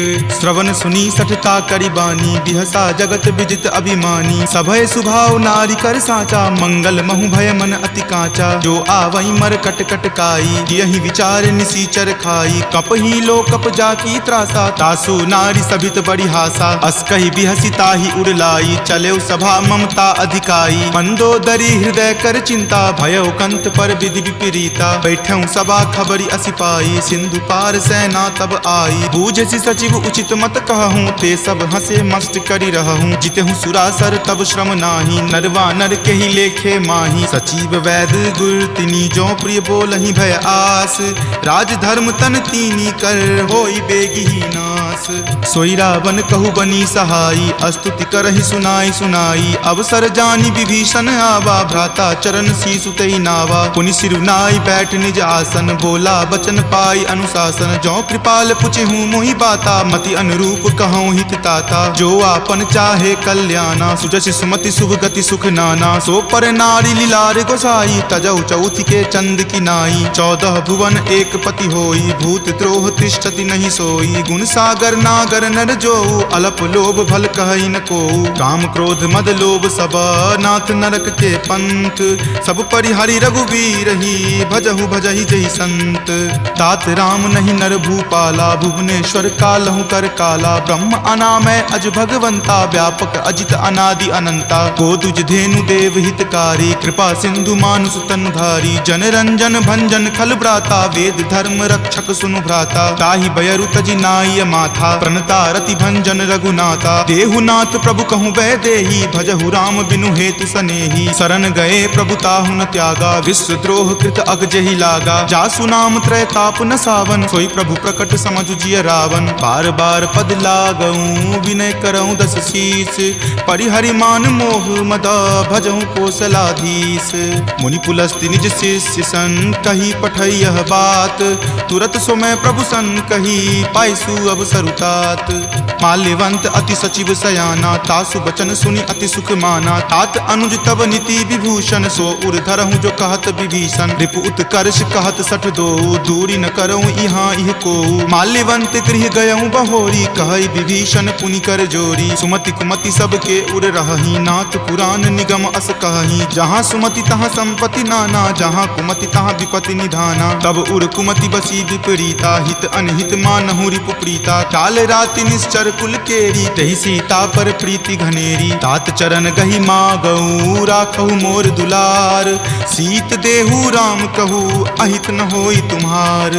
श्रवण सुनी सठता करि बानी, बिहसा जगत विजित अभिमानी। सभय सुभाव नारी कर साचा, मंगल महु भय मन अति काचा। जो आवई मर कट कट काई, यही विचार निसीचर खाई। कप ही लो कप जाकी त्रासा, तासु नारी सभित बड़ी हासा। अस कही बिहसी ताही उड़लाई, चले सभा ममता अधिकाई। मंदोदरी हृदय कर चिंता, भयो कंत पर विधि विपरीता। बैठऊँ सभा खबरी असिपाई, सिंधु पार सेना तब आई। बूझसी सचिव उचित मत कहूँ, ते सब हंसे मस्त करी रहूँ। जितहूँ सुरासर तब श्रम नाही, नरवा नर के ही लेखे माही। सचिव वैद गुर तिनी, जो प्रिय बोलहि भय आस। राज धर्म तन तीनी कर, होई बेगी ही नास। सोई रावण कहु बनी सहाई, स्तुति करहि सुनाई सुनाई। अवसर जानी विभीषण आवा, भ्राता चरण शीसु तेहि नावा। पुनि सिरुनाई बैठ निज आसन, बोला बचन पाई अनुशासन। जो कृपाल पुछहूँ मोहि बाता, मति अनुरूप कहूँ हित ताता। जो आपन चाहे कल्याणा, सुजस सुमति शुभ गति सुख नाना। सो पर नारी लीलार गोसाई, तजौ चौथि के चंद की नाई। 14 भुवन एक पति होई, भूत द्रोह तिष्ठति नहीं सोई। गुण सागर नागर नर जो, अलप लोभ भल कहई न को। काम क्रोध मद लोभ सब, नाथ नरक के पंथ। सब परिहरि रघुवीर ही, भजहु भजहि जहि संत। तात राम नहीं नर भूपाला, भुवनेश्वर कालहु कर काला। ब्रह्म अनामय अज भगवंता, व्यापक अजित अनादि अनंता। गोदुज धेनु देव हितकारी, कृपा सिंधु मानुष तनधारी। जन रंजन भंजन खल भ्राता, वेद धर्म रक्षक सुनु भ्राता। ताहि बयरु तजि नाय माथा, प्रणता रति भंजन रघुनाथा। देहुनाथ प्रभु कहूँ वै देही, भजहु राम बिनु हेतु सनेही। शरण गए प्रभु ताहु न त्यागा, विश्व द्रोह कृत अग जहि लागा। जासु नाम त्रय ताप न सावन, सोई प्रभु प्रकट समझु जिय रावण। बार बार पद लागऊँ, विनय करऊँ दस शीस। परिहरि मान मोह मद, भजहु कौशलाधीश। मुनि पुलस्ति निज शिष्य सन, कही पठई यह बात। तुरत सो मैं प्रभु सन कही, पाइसु अब सरुतात। माल्यवंत अति सचिव सयाना, तासु बचन सुनि अति सुख माना। तात अनुज तब नीति विभूषण, सो उर धरहूँ जो कहत विभीषण। रिपु उत्कर्ष कहत सठ दो, दूरी न करऊँ यहाँ इह को। माल्यवंत गृह गयऊँ बहोरी, कहई विभीषण पुनि कर जोरी। सुमति कुमति सबके उर रहही, नाथ पुराण निगम अस कहही। जहाँ सुमति तहाँ संपत्ति नाना, जहाँ कुमति तहाँ विपत्ति निधाना। तब उर कुमति बसी विपरीता, हित अनहित मानहु रिपु प्रीता। काल राति निश्चर कुल केरी, तहि सीता पर प्रीति घनेरी। तात चरण गहि मागऊ, राखहु मोर दुलार। सीत देहु राम कहू, अहित न होई तुम्हार।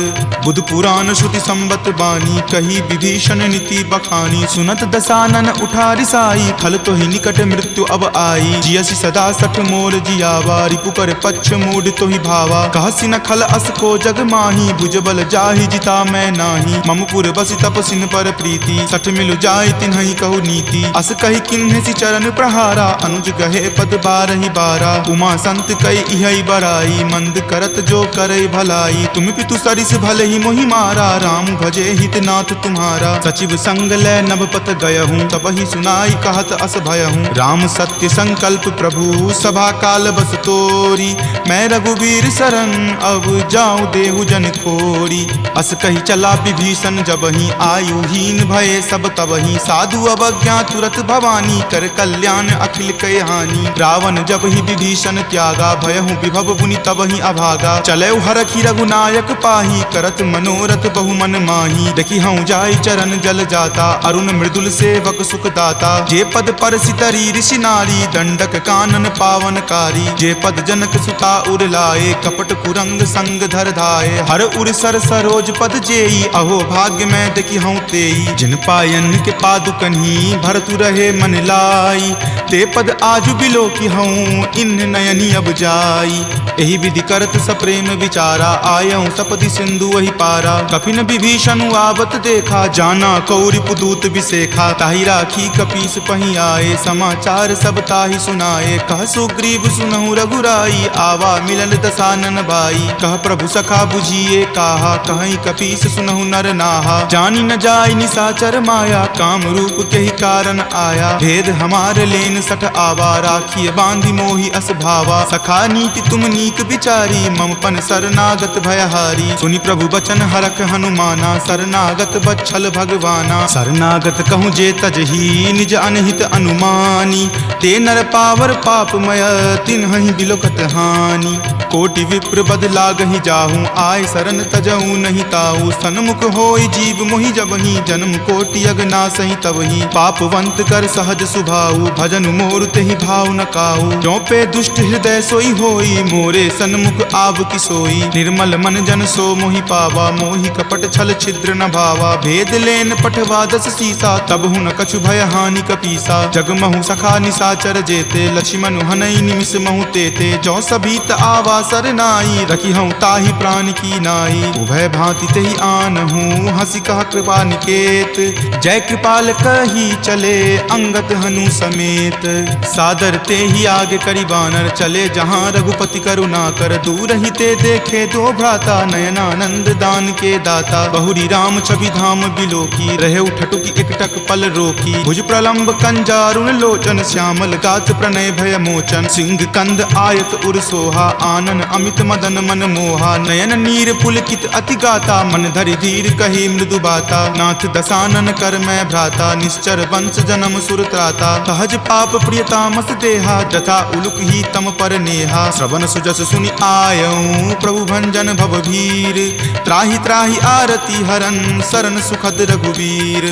बुध पुराण श्रुति संबत बानी, कही विभीषण नीति बखानी। सुनत दसानन उठा रिसाई, खल तो ही निकट मृत्यु अब आई। जियसि सदा सठ मोर जियावा, रिपु पर पक्ष मूड तो ही भावा। कहसि न खल अस को जग माही, भुजबल जाहि ताहि जिता मैं नाही। ममपुर बसि तपसिन पर प्रीति, सठ मिलु जाय तिन्हि कहु नीति। अस कहि किन्हे सि चरण प्रहारा, अनुज गहे पद बारहि बारा। उमा संत कई इहै बड़ाई, मंद करत जो करे भलाई। तुम पितु सरिस भले ही मोहि मारा, राम भजे हितनाथ तुम्हारा। सचिव संग लै नभपत गयहूँ, तब ही सुनाई कहत अस भयहूँ। राम सत्य संकल्प प्रभु, सभा काल बस तोरी। मैं रघुवीर शरण, अब जाऊँ देहु जन खोरी। अस कही चला विभीषण जबहि, आयुहीन भये सब तबहि। साधु अवज्ञा तुरत भवानी, कर कल्याण अखिल कय हानि। रावण जब ही विभीषण त्यागा, भयहु विभव बुनि तबहि अभागा। चले हरखी रघुनायक पाही, करत मनोरथ बहु मन माही। देखी हूँ जाय चरण जल जाता, अरुण मृदुल सेवक सुख दाता। जे पद पर सितरी ऋषि नारी, दंडक कानन पावनकारी। जे पद जनक सुता उर लाए, कपट कुरंग संग धर धाये। हर उर सर सरोज पद जेई, अहो भाग्य में देखी हूँ तेई। जिन पायन के पादुकन्ही, भरतु रहे मन लाई। ते पद आजु बिलो की हूँ, इन नयनी अब जाई। एहि विधि करत सप्रेम विचारा, आयऊँ सपदि सिंधु वही पारा। कपिन विभीषण आवत देखा, जाना कौरि पुदूत विसेखा। ताहि राखी कपीस पही आए, समाचार सब ताहि सुनाए। कह सुग्रीव सुनहु रघुराई, आवा मिलन दसानन भाई। कह प्रभु सखा बुझिए काहा, कहीं कपीस सुनहु नर नाहा। जानी न जाय निसाचर माया, काम रूप के ही कारण आया। भेद हमार लेन सठ आवा, राखिए बांधि मोहि अस भावा। सखा नीति तुम नीक विचारी, ममपन शरणागत भयहारी। सुनि प्रभु बचन हरख हनुमाना, शरणागत बच्छल भगवाना। शरणागत कहूँ जे तजही, निज अनहित अनुमानी। ते नर पावर पापमय, तिन्हि बिलोकत हानि। कोटि विप्र बद लागहि जाहूँ, आय शरण तजहूँ नहीं ताऊ। सन्मुख होय जीव मोहि जबहि, जन्म कोटि अगनासहि तबहि। पापवंत कर सहज सुभाऊ, भजन मोर तेहि भाव न काऊ। जो पे दुष्ट हृदय सोई होई, मोरे सन्मुख आब की सोई। निर्मल मन जन सो मोहि पावा, मोहि कपट छल छिद्र न भावा। भेद लेन पठवा दस सीसा, तब हूँ न कछु भय हानि कपीसा। जगमहु सखा निसाचर जेते, लक्ष्मण हनई निमिष महु तेते। जो सभीत आवा सरनाई, रखी हूँ ताहि प्राण की नाई। उभय भांति तेहि आनहूँ, हंसी कह कृपा निकेत। जय कृपाल कही चले, अंगत हनु समेत। सादर ते ही आगे करी बानर, चले जहाँ रघुपति करुणा कर। दूर ही ते देखे दो भ्राता, नयनानंद दान के दाता। बहुरी राम छवि धाम बिलोकी, रहे उठटुकी एकटक पल रोकी। भुज प्रलंब कंजारुण लोचन, श्यामल गात प्रणय भय मोचन। सिंह कंद आयत उर सोहा, आनन अमित मदन मन मोहा। नयन नीर पुलकित अति गाता, मन धरि धीर कही मृदु बाता। नाथ दसानन कर मैं भ्राता, निश्चर वंश जन्म सुर त्राता। सहज पाप प्रियतामस देहा, जथा उलुक ही तम पर नेहा। श्रवण सुजस सुनि आयऊँ, प्रभु भंजन भव भीर। त्राहि त्राहि आरती हरन, शरण सुखद रघुवीर।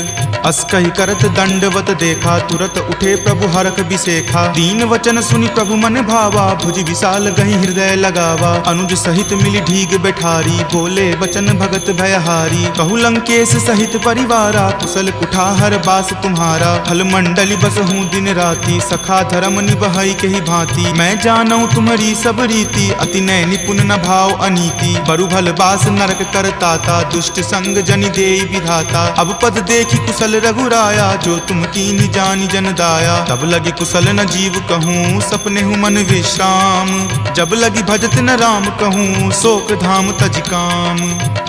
अस कहि करत दंडवत देखा, तुरत उठे प्रभु हरख बिसेखा। दीन वचन सुनि प्रभु मन भावा, भुज विशाल गहि हृदय लगावा। अनुज सहित मिली ढीग बैठारी, बोले वचन भगत भयहारी। कहु लंकेश सहित परिवारा, कुशल कुठार बास तुम्हारा। फल मंडली बस हूँ दिन राति, सखा धर्म निबहई के ही भांति। मैं जानऊँ तुम्हारी सब रीति, अति नय निपुण न भाव अनीति। बरु भल बास नरक करताता, दुष्ट संग जनि देई विधाता। अब पद देखी कुशल रघुराया, जो तुम कीन्ही जानि जन दाया। तब लगी कुशल न जीव कहूँ, सपने हूँ मन विश्राम। जब लगी भजत न राम कहूँ, शोक धाम तज काम।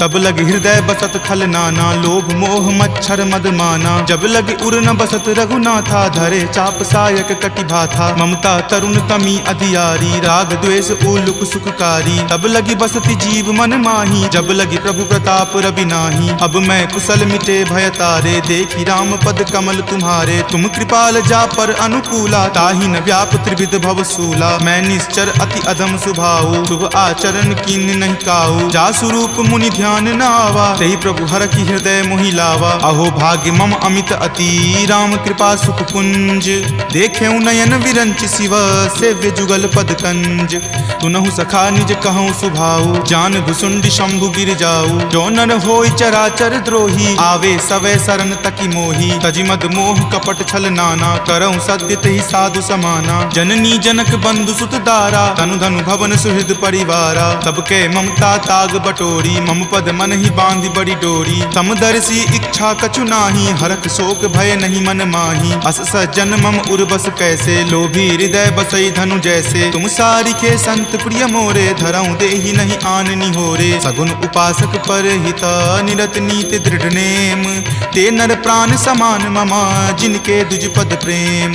तब लगी हृदय बसत खल नाना, लोभ मोह मच्छर मद माना। जब लगी उर न बसत रघुनाथा, धरे चाप सायक कटि भाथा। ममता तरुण तमी अधियारी, राग द्वेष उलुक सुखकारी। तब लगी बसति जीव मन माही, जब लगी प्रभु प्रताप रवि नाही। अब मैं कुशल मिटे भय तारे, देखी राम पद कमल तुम्हारे। तुम कृपाल जा पर अनुकूला, ताहि न व्याप त्रिविध भव सूला। मैं निश्चर अति अधम सुभाऊ, शुभ आचरण कीन नहीं काऊ। जा स्वरूप मुनि ध्यान न आवा, तेहि प्रभु हर की हृदय मोहि लावा। अहो भाग्य मम अमित अति, राम कृपा सुख पुंज। देखे नयन विरंच शिव, सेव्य जुगल पद कंज। तुनहु सखा निज कहूँ सुभाऊ, जान भुसुंडी शंभु गिर जाऊ। जो नर होय चराचर द्रोही, आवे सवै शरण तकी मोही। तजि मद मोह कपट छल नाना, करऊँ सद्य तेहि साधु समाना। जननी जनक बंधु सुत दारा, तनु धनु भवन सुहृद परिवारा। तब के ममता ताग बटोरी, मम पद मन ही बांधी बड़ी डोरी। तम दर्शी इच्छा कछु नाही, हरख शोक भय नहीं मन माही। अस सज्जन मम उर्बस कैसे, लोभी हृदय बसई धनु जैसे। तुम सारिखे संत प्रिय मोरे, धरऊं देहि नहीं आन निहोरे। सगुन उपासक पर हिता, निरत नीति दृढ़ नेम। ते नर प्राण समान ममा, जिनके दुज पद प्रेम।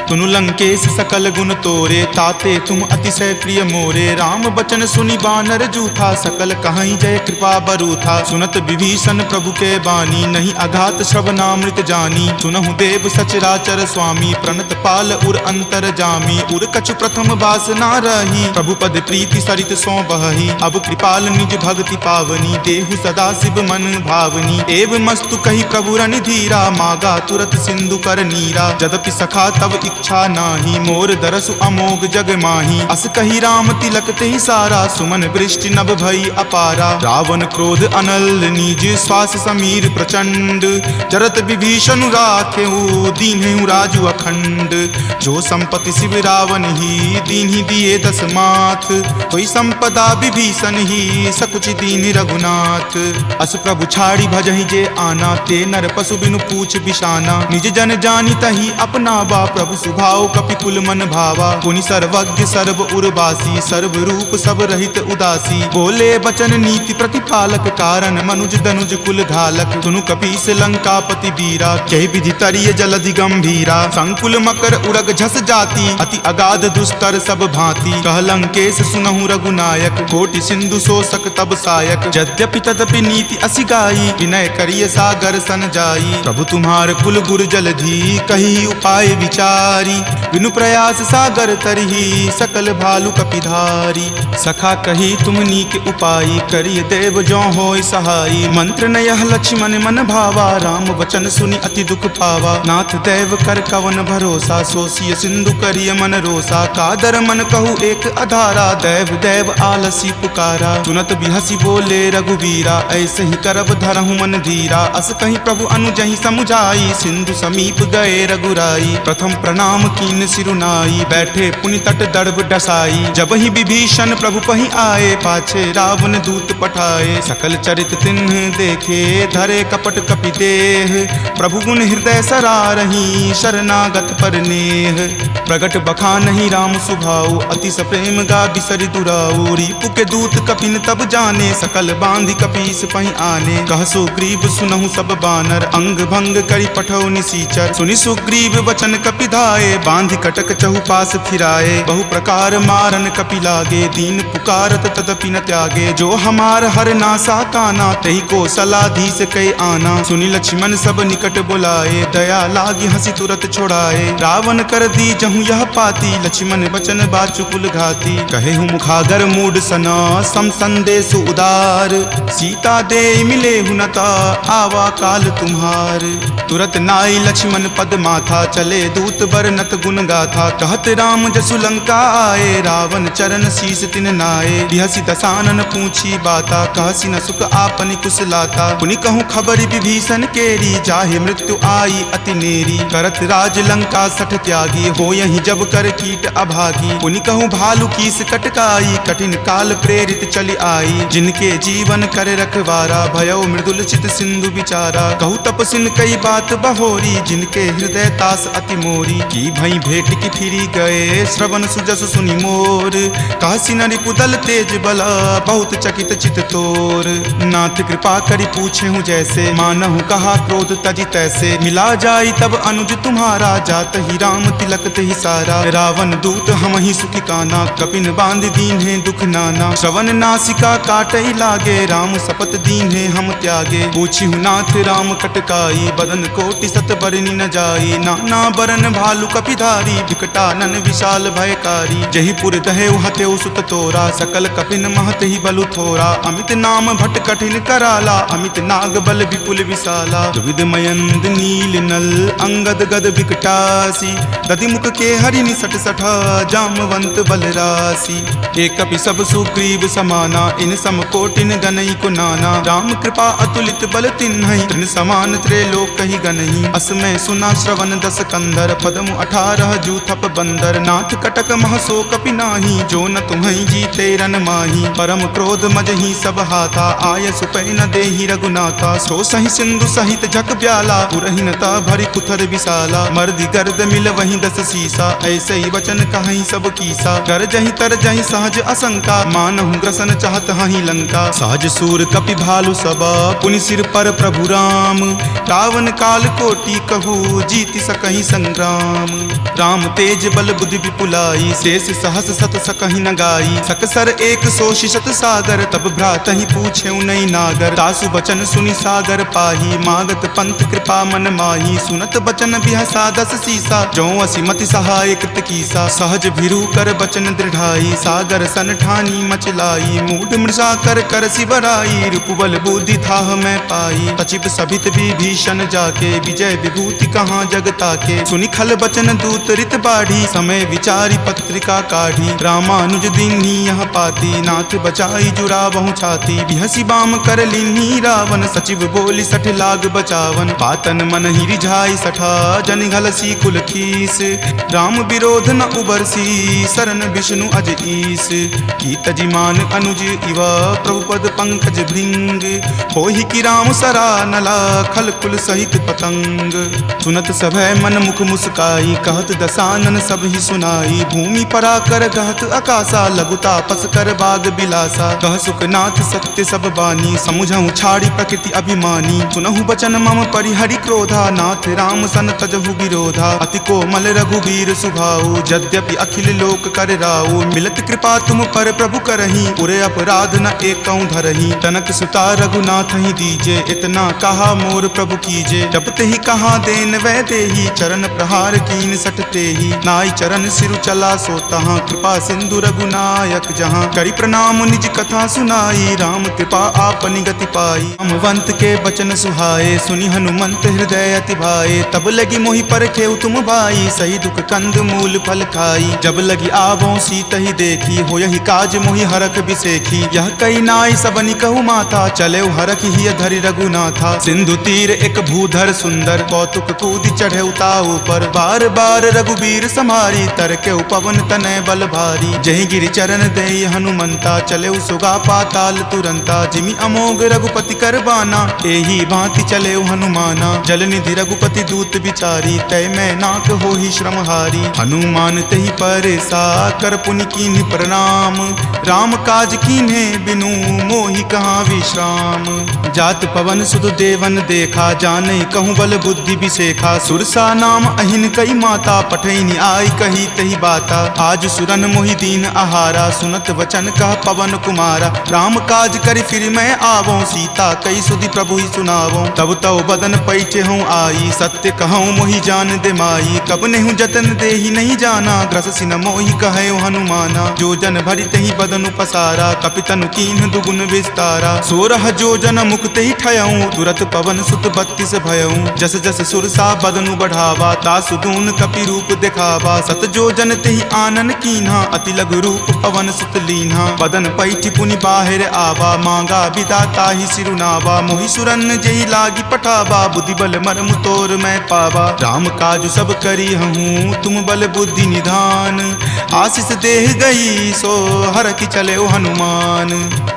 तुनु लंकेश सकल गुण तोरे, ताते तुम अतिशय प्रिय मोरे। राम बचन सुनि बानर जूथा, सकल कहाई जय कृपा बरूथा। सुनत विभीषण प्रभु के बानी, नहीं अघात श्रवणामृत जानी। सुनहु देव सचराचर स्वामी, प्रणत पाल उर अंतर जामी। उर कछु प्रथम बास ना रही, प्रभु पद प्रीति सरित सो बही। अब कृपाल निज भक्ति पावनी, देहु सदा शिव मन भावनी। एव मस्तु कही प्रभु रण धीरा, मागा तुरत सिंधु कर नीरा। जदपि सखा तब इच्छा नाही, मोर दरसु अमोघ जग माही। अस कही राम तिलक तेहि सारा, सुमन वृष्टि नभ भई अपारा। रावण क्रोध अनल निज, श्वास समीर प्रचंड। जरत विभीषण राखेहु, दीन्हु राजु अखंड। जो संपत्ति शिव रावण ही, दीन्हि दिए दस माथ। कोई संपदा विभीषण ही, सकुच दीन रघुनाथ। अस प्रभु छाड़ी भजहि जे आना, ते नर पशु बिनु पूछ बिशाना। निज जन जानी तहि अपनावा, प्रभु सुभाव कपिकुल मन भावा। पुनि सर्वज्ञ सर्व उर्वासी, सर्व रूप सब रहित उदासी। बोले बचन नीति प्रतिपालक, कारण मनुज दनुज कुल घालक। सुनु कपीस लंकापति वीरा, कहि विधि तरिय जलधि गंभीरा। संकुल मकर उड़ग झस जाति, अति अगाध दुस्तर सब भांति। कह लंकेश सुनहु रघुनायक, कोटि सिंधु शोषक तब सायक। यद्यपि तदपि नीति असि गाई, विनय करिय सागर सन जाई। प्रभु तुम्हार कुल गुर जलधि, कही उपाय विचारी। बिनु प्रयास सागर तरही, सकल भालु कपिधारी। सखा कही तुम नीक उपाई, करिय देव जो होय सहाई। मंत्र न यह लक्ष्मण मन भावा, राम वचन सुनि अति दुख पावा। नाथ देव कर कवन भरोसा, सोसिय सिंधु करिय मन रोसा। कादर मन कहु एक अधारा, देव देव आलसी पुकारा। सुनत बिहसी बोले रघुवीरा, ऐसे ही करब धरहु मन धीरा। अस कहीं प्रभु अनुजहि समुझाई, सिंधु समीप गए रघुराई। प्रथम प्रणाम कीन सिरुनाई, बैठे पुनि तट दर्भ डसाई। जब ही विभीषण प्रभु पहि आए, पाछे रावण दूत पठाए। सकल चरित तिन्ह देखे, धरे कपट कपि देह। प्रभु गुण हृदय सरारही, शरणागत पर नेह। प्रगट बखानहि राम सुभाऊ, अति सप्रेम गा बिसरि दुराऊ। रिपु के दूत कपिन तब जाने, सकल बांधि कपीस पहि आने। कह सुग्रीव सुनहु सब बानर, अंग भंग करि पठौ निसीचर। सुनि सुग्रीव वचन कपिधाए, बांधि कटक चहुपास फिराए। बहु प्रकार मारन कपि लागे, दीन पुकारत तदपि न त्यागे। जो हमार हर नासा काना, तहि को सलाधीस कई आना। सुनि लक्ष्मण सब निकट बुलाए, दया लागी हंसी तुरत छोड़ाए। रावण कर दी जहु यह पाती, लक्ष्मण बचन बाचु कुल घाती। कहे हूँ मुखागर मूड सना, सम संदेश उदार। सीता दे मिले हुनता, आवा काल तुम्हार। तुरत नाई लक्ष्मण पद माथा, चले दूत बरनत गुण गाथा। कहत राम जसु लंका आए, रावण चरण शीस तिन नाये। बिहसी दसानन पूछी बाता, कहसी न सुख आपनि कुशलाता। पुनि कहूँ खबरि विभीषण केरी, जाहे मृत्यु आई अति नेरी। करत राज लंका सठ त्यागी, हो यही जब कर कीट अभागी। पुनि कहूँ भालु कीस कटकाई, कठिन काल प्रेरित चली आई। जिनके जीवन कर रखवारा, भयो मृदुल चित सिंधु विचारा। कहूँ तपसिन कई बात बहोरी, जिनके हृदय तास अति मोरी। की भई भेट की फिरी गए, श्रवण सुजस सुनि मोर। कहसी न रिपुदल तेज बला, बहुत चकित चित तोर। नाथ कृपा करि पूछे हूँ जैसे, मानहु कहा क्रोध तजि तैसे। मिला जाई तब अनुज तुम्हारा, जात ही राम तिलक तेहि सारा। रावण दूत हम ही सुखी काना, कपिन बांध दीन है दुख नाना। श्रवण नासिका काटई लागे, राम सपत दीन है हम त्यागे। पूछी हूँ नाथ राम कटकाई, बदन कोटि सत बरनी न जाई। नाना बरन भालु कपिधारी, विकटानन विशाल भयकारी। जही पुर दहेउ हतेउ सुत तोरा, सकल कपिन महत ही बलु थोरा। अमित नाम भट कठिन कराला, अमित नाग बल विपुल विशाला। दुविध मयंद नील नल, अंगद गद विकटासी। दधि मुख के हरि निसट सठा, जामवंत बल राशि। एक कपि सब सुग्रीव समाना, इन सम कोटिन गनई को नाना। राम कृपा अतुलित बल तिन्हई, तृण समान त्रैलोक कहि गनहि। असमय सुना श्रवण दस कंधर, पदमु 18 जूथप बंदर। नाथ कटक महसो कपि नाही, जो न तुम्हें जीते रन माही। परम क्रोध मजही सब हाथा, आय सुपै न देहि रघुनाथा। सो सही सिंधु सहित झक ब्याला, पुरहीनता भरी कुथर विशाला। मर्दी गर्द मिल वहीं 10 सीसा, ऐसे ही वचन कहीं सब कीसा। कर जही तर जही सहज असंका, मानहु ग्रसन चाहत हहीं लंका। सहज सूर कपि भालु सबा, पुनि सिर पर प्रभु राम। रावण काल कोटि कहू, जीति सकहि संग्राम। राम तेज बल बुद्धि विपुलाई, शेष सहस सत सकहि न गाई। सकसर एक सोषि शत सागर, तब भ्रातहि पूछेउ नहीं नागर। तासु बचन सुनि सागर पाही, मागत पंथ कृपा मन माही। सुनत बचन बिहसा 10 सीसा, जो असि मति सहाय कृत कीसा। सहज भिरू कर बचन दृढ़ाई, सागर सन ठानी मचलाई। मूढ़ मृषा कर कर सिबराई, रिपुबल बुद्धि थाह मैं पाई। सचिव सभित विभीषण जाके, विजय विभूति कहाँ जगता के। सुनि खल बचन दूत रित बाढ़ी, समय विचारी पत्रिका काढ़ी। रामानुज दीन्ही यह पाती, नाथ बचाई जुड़ावहु छाती। बिहसी बाम कर लीन्ही रावण, सचिव बोली सठ लाग बचावन। पातन मन ही रिझाई सठा, जन घलसी कुल खीस। राम विरोध न उबरसी, शरण विष्णु अज ईस। की तजिमान अनुज इवा, प्रभुपद पंकज भृंग। होहि की राम सरा नला, खल कुल सहित पतंग। सुनत सभय मन मुख मुस्काई, कहत दसानन सब ही सुनाई। भूमि परा कर गहत आकाशा, लघु तापस कर बाग बिलासा। कह सुखनाथ सत्य सब बानी, समुझहु छाड़ी प्रकृति अभिमानी। सुनहु बचन मम परिहरि क्रोधा, नाथ राम सन तजहु विरोधा। अति कोमल रघुबीर सुभाऊ, यद्यपि अखिल लोक कर राऊ। मिलत कृपा तुम पर प्रभु करही, उरे अपराध न एकौ धरही। तनक सुता रघुनाथ ही दीजे, इतना कहा मोर प्रभु कीजे। जपते ही कहा देन वै देही, चरण प्रहार कीन सटते ही। नाई चरण सिरु चला सो तहाँ, कृपा सिंधु रघुनायक जहाँ। करि प्रणाम निज कथा सुनाई, राम कृपा आपनि गति पाई। रामवंत के बचन सुहाए, सुनि हनुमंत हृदय अति भाए। तब लगी मोहि परखेउ तुम भाई, सही दुख कंद मूल फल खाई। जब लगी आवों सीत ही देखी, हो यही काज मोहि हरख बिसेखी। यह कई नाई सबनि कहु माथा, चले हरख ही धरि रघुनाथा। सिंधु तीर एक भूधर सुंदर, कौतुक कूद चढ़े उताऊ पर। बार बार रघुबीर समारी, तरके पवन तनय बल भारी। जहि गिरि चरण देई हनुमंता, चले सुगा पाताल तुरंता। जिमि अमोघ रघुपति कर बाना, एही भांति चले हनुमाना। जल निधि रघुपति दूत बिचारी, तय मैं नाक होहि श्रमहारी। हनुमान तहि परेसा, कर पुनि कीन्हि प्रणाम। राम काज कीन्हे बिनु, मोहि कहाँ विश्राम। जात पवन सुत देवन देखा, जाने कहूँ बल बुद्धि बिसेखा। सुरसा नाम अहिन कई माता, पठैनी आई कही तही बाता। आज सुरन मोहि दीन आहारा, सुनत वचन कह पवन कुमारा। राम काज करि फिर मैं आवों, सीता कई सुधि प्रभु ही सुनावों। तब तव बदन पैचे हूँ आई, सत्य कहूँ मोहि जान दे माई। कब नेहु जतन देहि नहीं जाना, ग्रससि न मोहि कहेउ हनुमाना। जो जन भरि तहि बदनु पसारा, कपितनु कीन्ह दुगुन विस्तारा। 16 जो जन मुक्त ही ठयऊँ, तुरत पवन सुत 32 भयऊँ। जस जस सुरसा बदनु बढ़ावा, तासु दून कपि रूप दिखावा। सत जो जन तेहि आनन कीन्हा, अति लघु रूप पवन सुत लीन्हा। बदन पैठि पुनि बाहिर आवा, मांगा विदा ताहि सिरुनावा। मोहि सुरन जेहि लागी पठावा, बुद्धि बल मर्म तोर मैं पावा। राम काज सब करी हूँ, तुम बल बुद्धि निधान। आशीष देह गई सो हरखि चले हनुमान।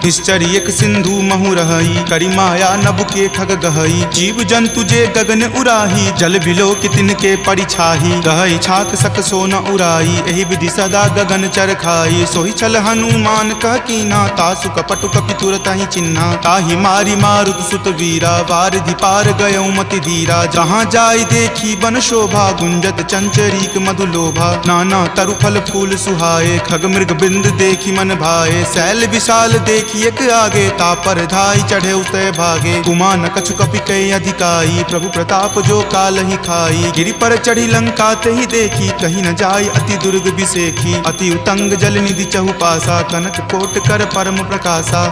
निश्चरी एक सिंधु महु रही, करी माया नभ के खग गहई। जीव जंतु जे गगन उराही, जल बिलो कितिन के परिछाही। गहई छाक सक सो न उराई, एहि विधि सदा गगन चर खाई। सोहि छल हनुमान कह कीन्हा, तासु कपटु कपि तुरत ही चिन्हा। ताहि मारी मारुत सुत वीरा, वारिधि पार गयौ मति धीरा। जहाँ जाय देखी बन शोभा, गुंजत चंचरीक मधु लोभा। नाना तरु फल फूल सुहाए, खग मृग बिंद देखी मन भाए। शैल विशाल देखी एक आगे, तापर धाई चढ़े उतय भागे। गुमान कछु कपि कई अधिकाई, प्रभु प्रताप जो काल ही खाई। गिरि पर चढ़ी लंका तेहि देखी, कहीं न जाय अति दुर्ग बिसेखी। अति उतंग जल निधि चहुपासा, कनक कोट कर परम प्रकाशा।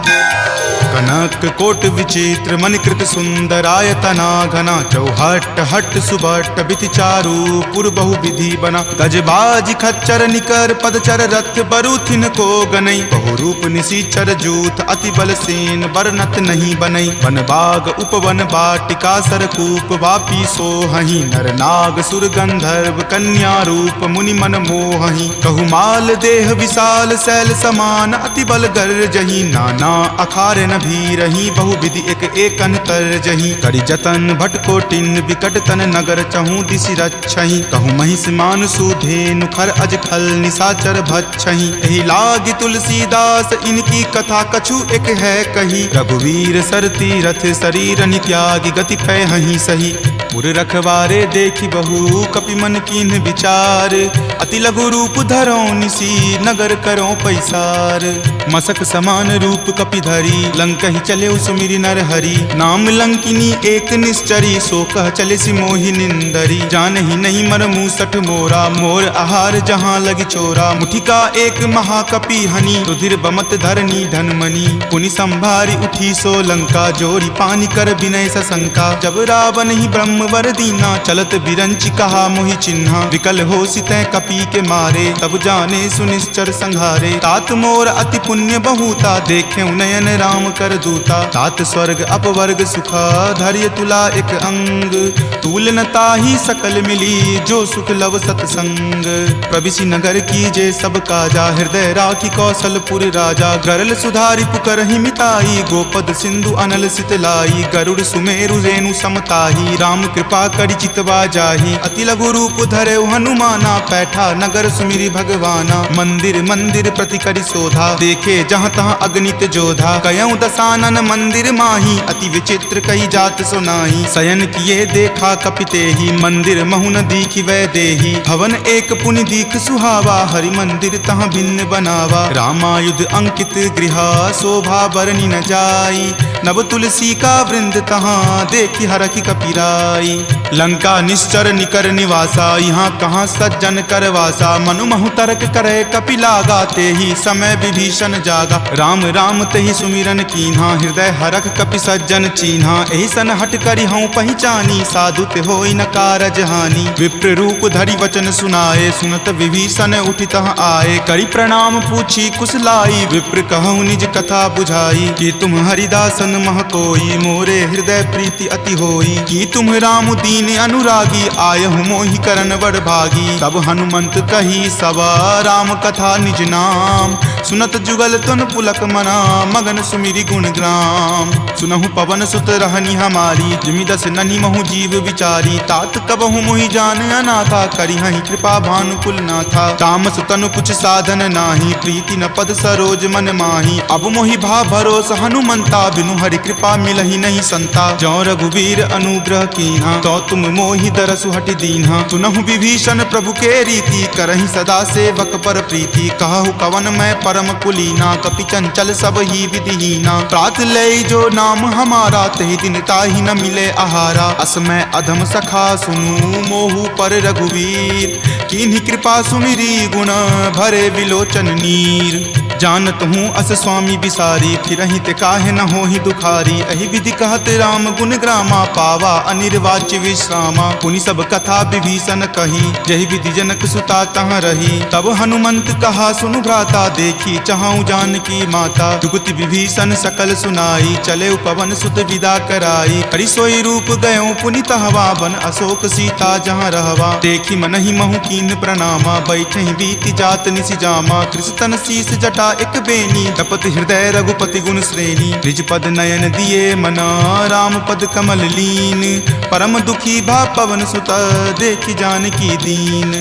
कनक कोट विचित्र मणिकृत सुंदरायतना घना। चौहट हट सुबट बिति चारु, पुर बहु विधि बना। गजबाज खच्चर निकर पदचर, रथ बरुथिन को गनई। बहु रूप निशिचर जूथ, अति बल सेन बरनत नहीं बनई। वन बाग उपवन बाटिका, सरकूप वापी सोहहि। नर नाग सुर गंधर्व कन्या रूप, मुनि मन मोहहि। कहु माल देह विशाल शैल समान अति बल गर्जही नाना अखार न भी रही बहुविधि एक अंतर जही करी जतन भटकोटिन विकट तन नगर चहु दिशि रक्षहि कहूँ महिष मान सुधेनु खर अज खल निशाचर भक्षहि एहि लागी तुलसीदास इनकी कथा कछु एक है कही रघुवीर सर तीरथ शरीर नित्यागी गति पै हहीं सही पुर रखवारे देखी बहु कपि मन कीन्ह विचार अति लघु रूप धरो निसी नगर करो पैसार मसक समान रूप कपि धरी लंकहि चले सुमिरि नर हरि नाम लंकिनी एक निश्चरी सो कह चले सि मोहि निंदरी जानहि नहीं मर मूसठ मोरा मोर आहार जहाँ लगी चोरा मुठिका एक महाकपि हनि रुधिर बमत धरनी धनमणि पुनि संभारी उठी सो लंका जोरी पानी कर विनय सशंका जब रावण ही ब्रह्म वर दीना चलत बिरंचि कहा मोहि चिन्हा विकल हो सितै कपि के मारे तब जाने सुनिश्चर संघारे तात मोर अति पुण्य बहुता देखे नयन राम कर दूता तात स्वर्ग अपवर्ग सुखा धैर्य तुला एक अंग तूल न ताहि सकल मिली जो सुख लव सतसंग प्रविशि नगर की जे सब काजा हृदय राखी कौशलपुर राजा गरल सुधारि पुकरहि मिताई गोपद सिंधु अनल सितलाई गरुड़ सुमेरु रेणु समताही राम कृपा करि चितवा जाहि अति लघु रूप धरे हनुमाना पैठा नगर सुमिरि भगवाना मंदिर मंदिर प्रति करि शोधा देखे जहाँ तहाँ अगणित जोधा कयऊँ दसानन मंदिर माही अति विचित्र कही जात सुनाई शयन किए देखा कपिते ही मंदिर महु न दीखि वै देही भवन एक पुनि दीख सुहावा हरि मंदिर तहाँ भिन्न बनावा रामायुध अंकित गृहा शोभा बरनी न जाई नव तुलसी का वृंद तहाँ देखी हरखि कपिराई लंका निश्चर निकर निवासा यहाँ कहाँ सज्जन कर वासा मनु महु तर्क करे कपि लागा ते ही समय विभीषण जागा राम राम तेहि सुमिरन कीन्हा हृदय हरख कपि सज्जन चीन्हा एहि सन हट करि हूँ पहचानी साधु ते होई न कारज हानि विप्र रूप धरि वचन सुनाए सुनत विभीषण उठित आए करि प्रणाम पूछी कुशलाई विप्र कहूँ निज कथा बुझाई कि तुम हरिदासन मह कोई मोरे हृदय प्रीति अति होई कि तुम राम दीन अनुरागी आयहु मोहि करन बड़ भागी तब हनुमंत कही सवा राम कथा निज नाम सुनत जुगल तुन पुलक मना मगन सुमिरि गुण ग्राम सुनहु पवन सुत रहनी हमारी जिमि दस ननि महु जीव विचारी तात कबहु मोहि जान अनाथा करि हहि कृपा भानुकुल नाथा तामस तनु कुछ साधन नाही प्रीति न पद सरोज मन माही अब मोहि भा भरोस हनुमंता बिनु हरि कृपा मिलहि नहीं संता जौ रघुवीर अनुग्रह कीन्हा तो तुम मोहि दरसु हटि दीन्हा सुनहु विभीषण प्रभु के रीति करहि सदा सेवक पर प्रीति कहु कवन मैं परम कुलीना कपि चंचल सब ही विधिहीना प्रात ले जो नाम हमारा तेहि दिन ताहि न मिले आहारा असमय अधम सखा सुनु मोहु पर रघुवीर किन्हि कृपा सुमिरी गुण भरे विलोचन नीर जानत हूँ अस स्वामी बिसारी फिरहि ते काहे न होहि दुखारी एहि विधि कहत राम गुण ग्रामा पावा अनिर्वाच्य विश्रामा पुनि सब कथा विभीषण कही जहि विधि जनक सुता तहाँ रही तब हनुमंत कहा सुनु भ्राता देखी चाहूँ जानकी माता जुगति विभीषण सकल सुनाई चले पवन सुत विदा कराई हरि सोई रूप गयो पुनि तहवा बन अशोक सीता जहाँ रहवा देखी मनहि महु कीन प्रणामा बैठे बीति जात निसि जामा कृष्ण शीस जटा एक बेनी तपत हृदय रघुपति गुण श्रेणी निज पद नयन दिए मना राम पद कमल लीन परम दुखी भा पवन सुत देखि जानकी दीन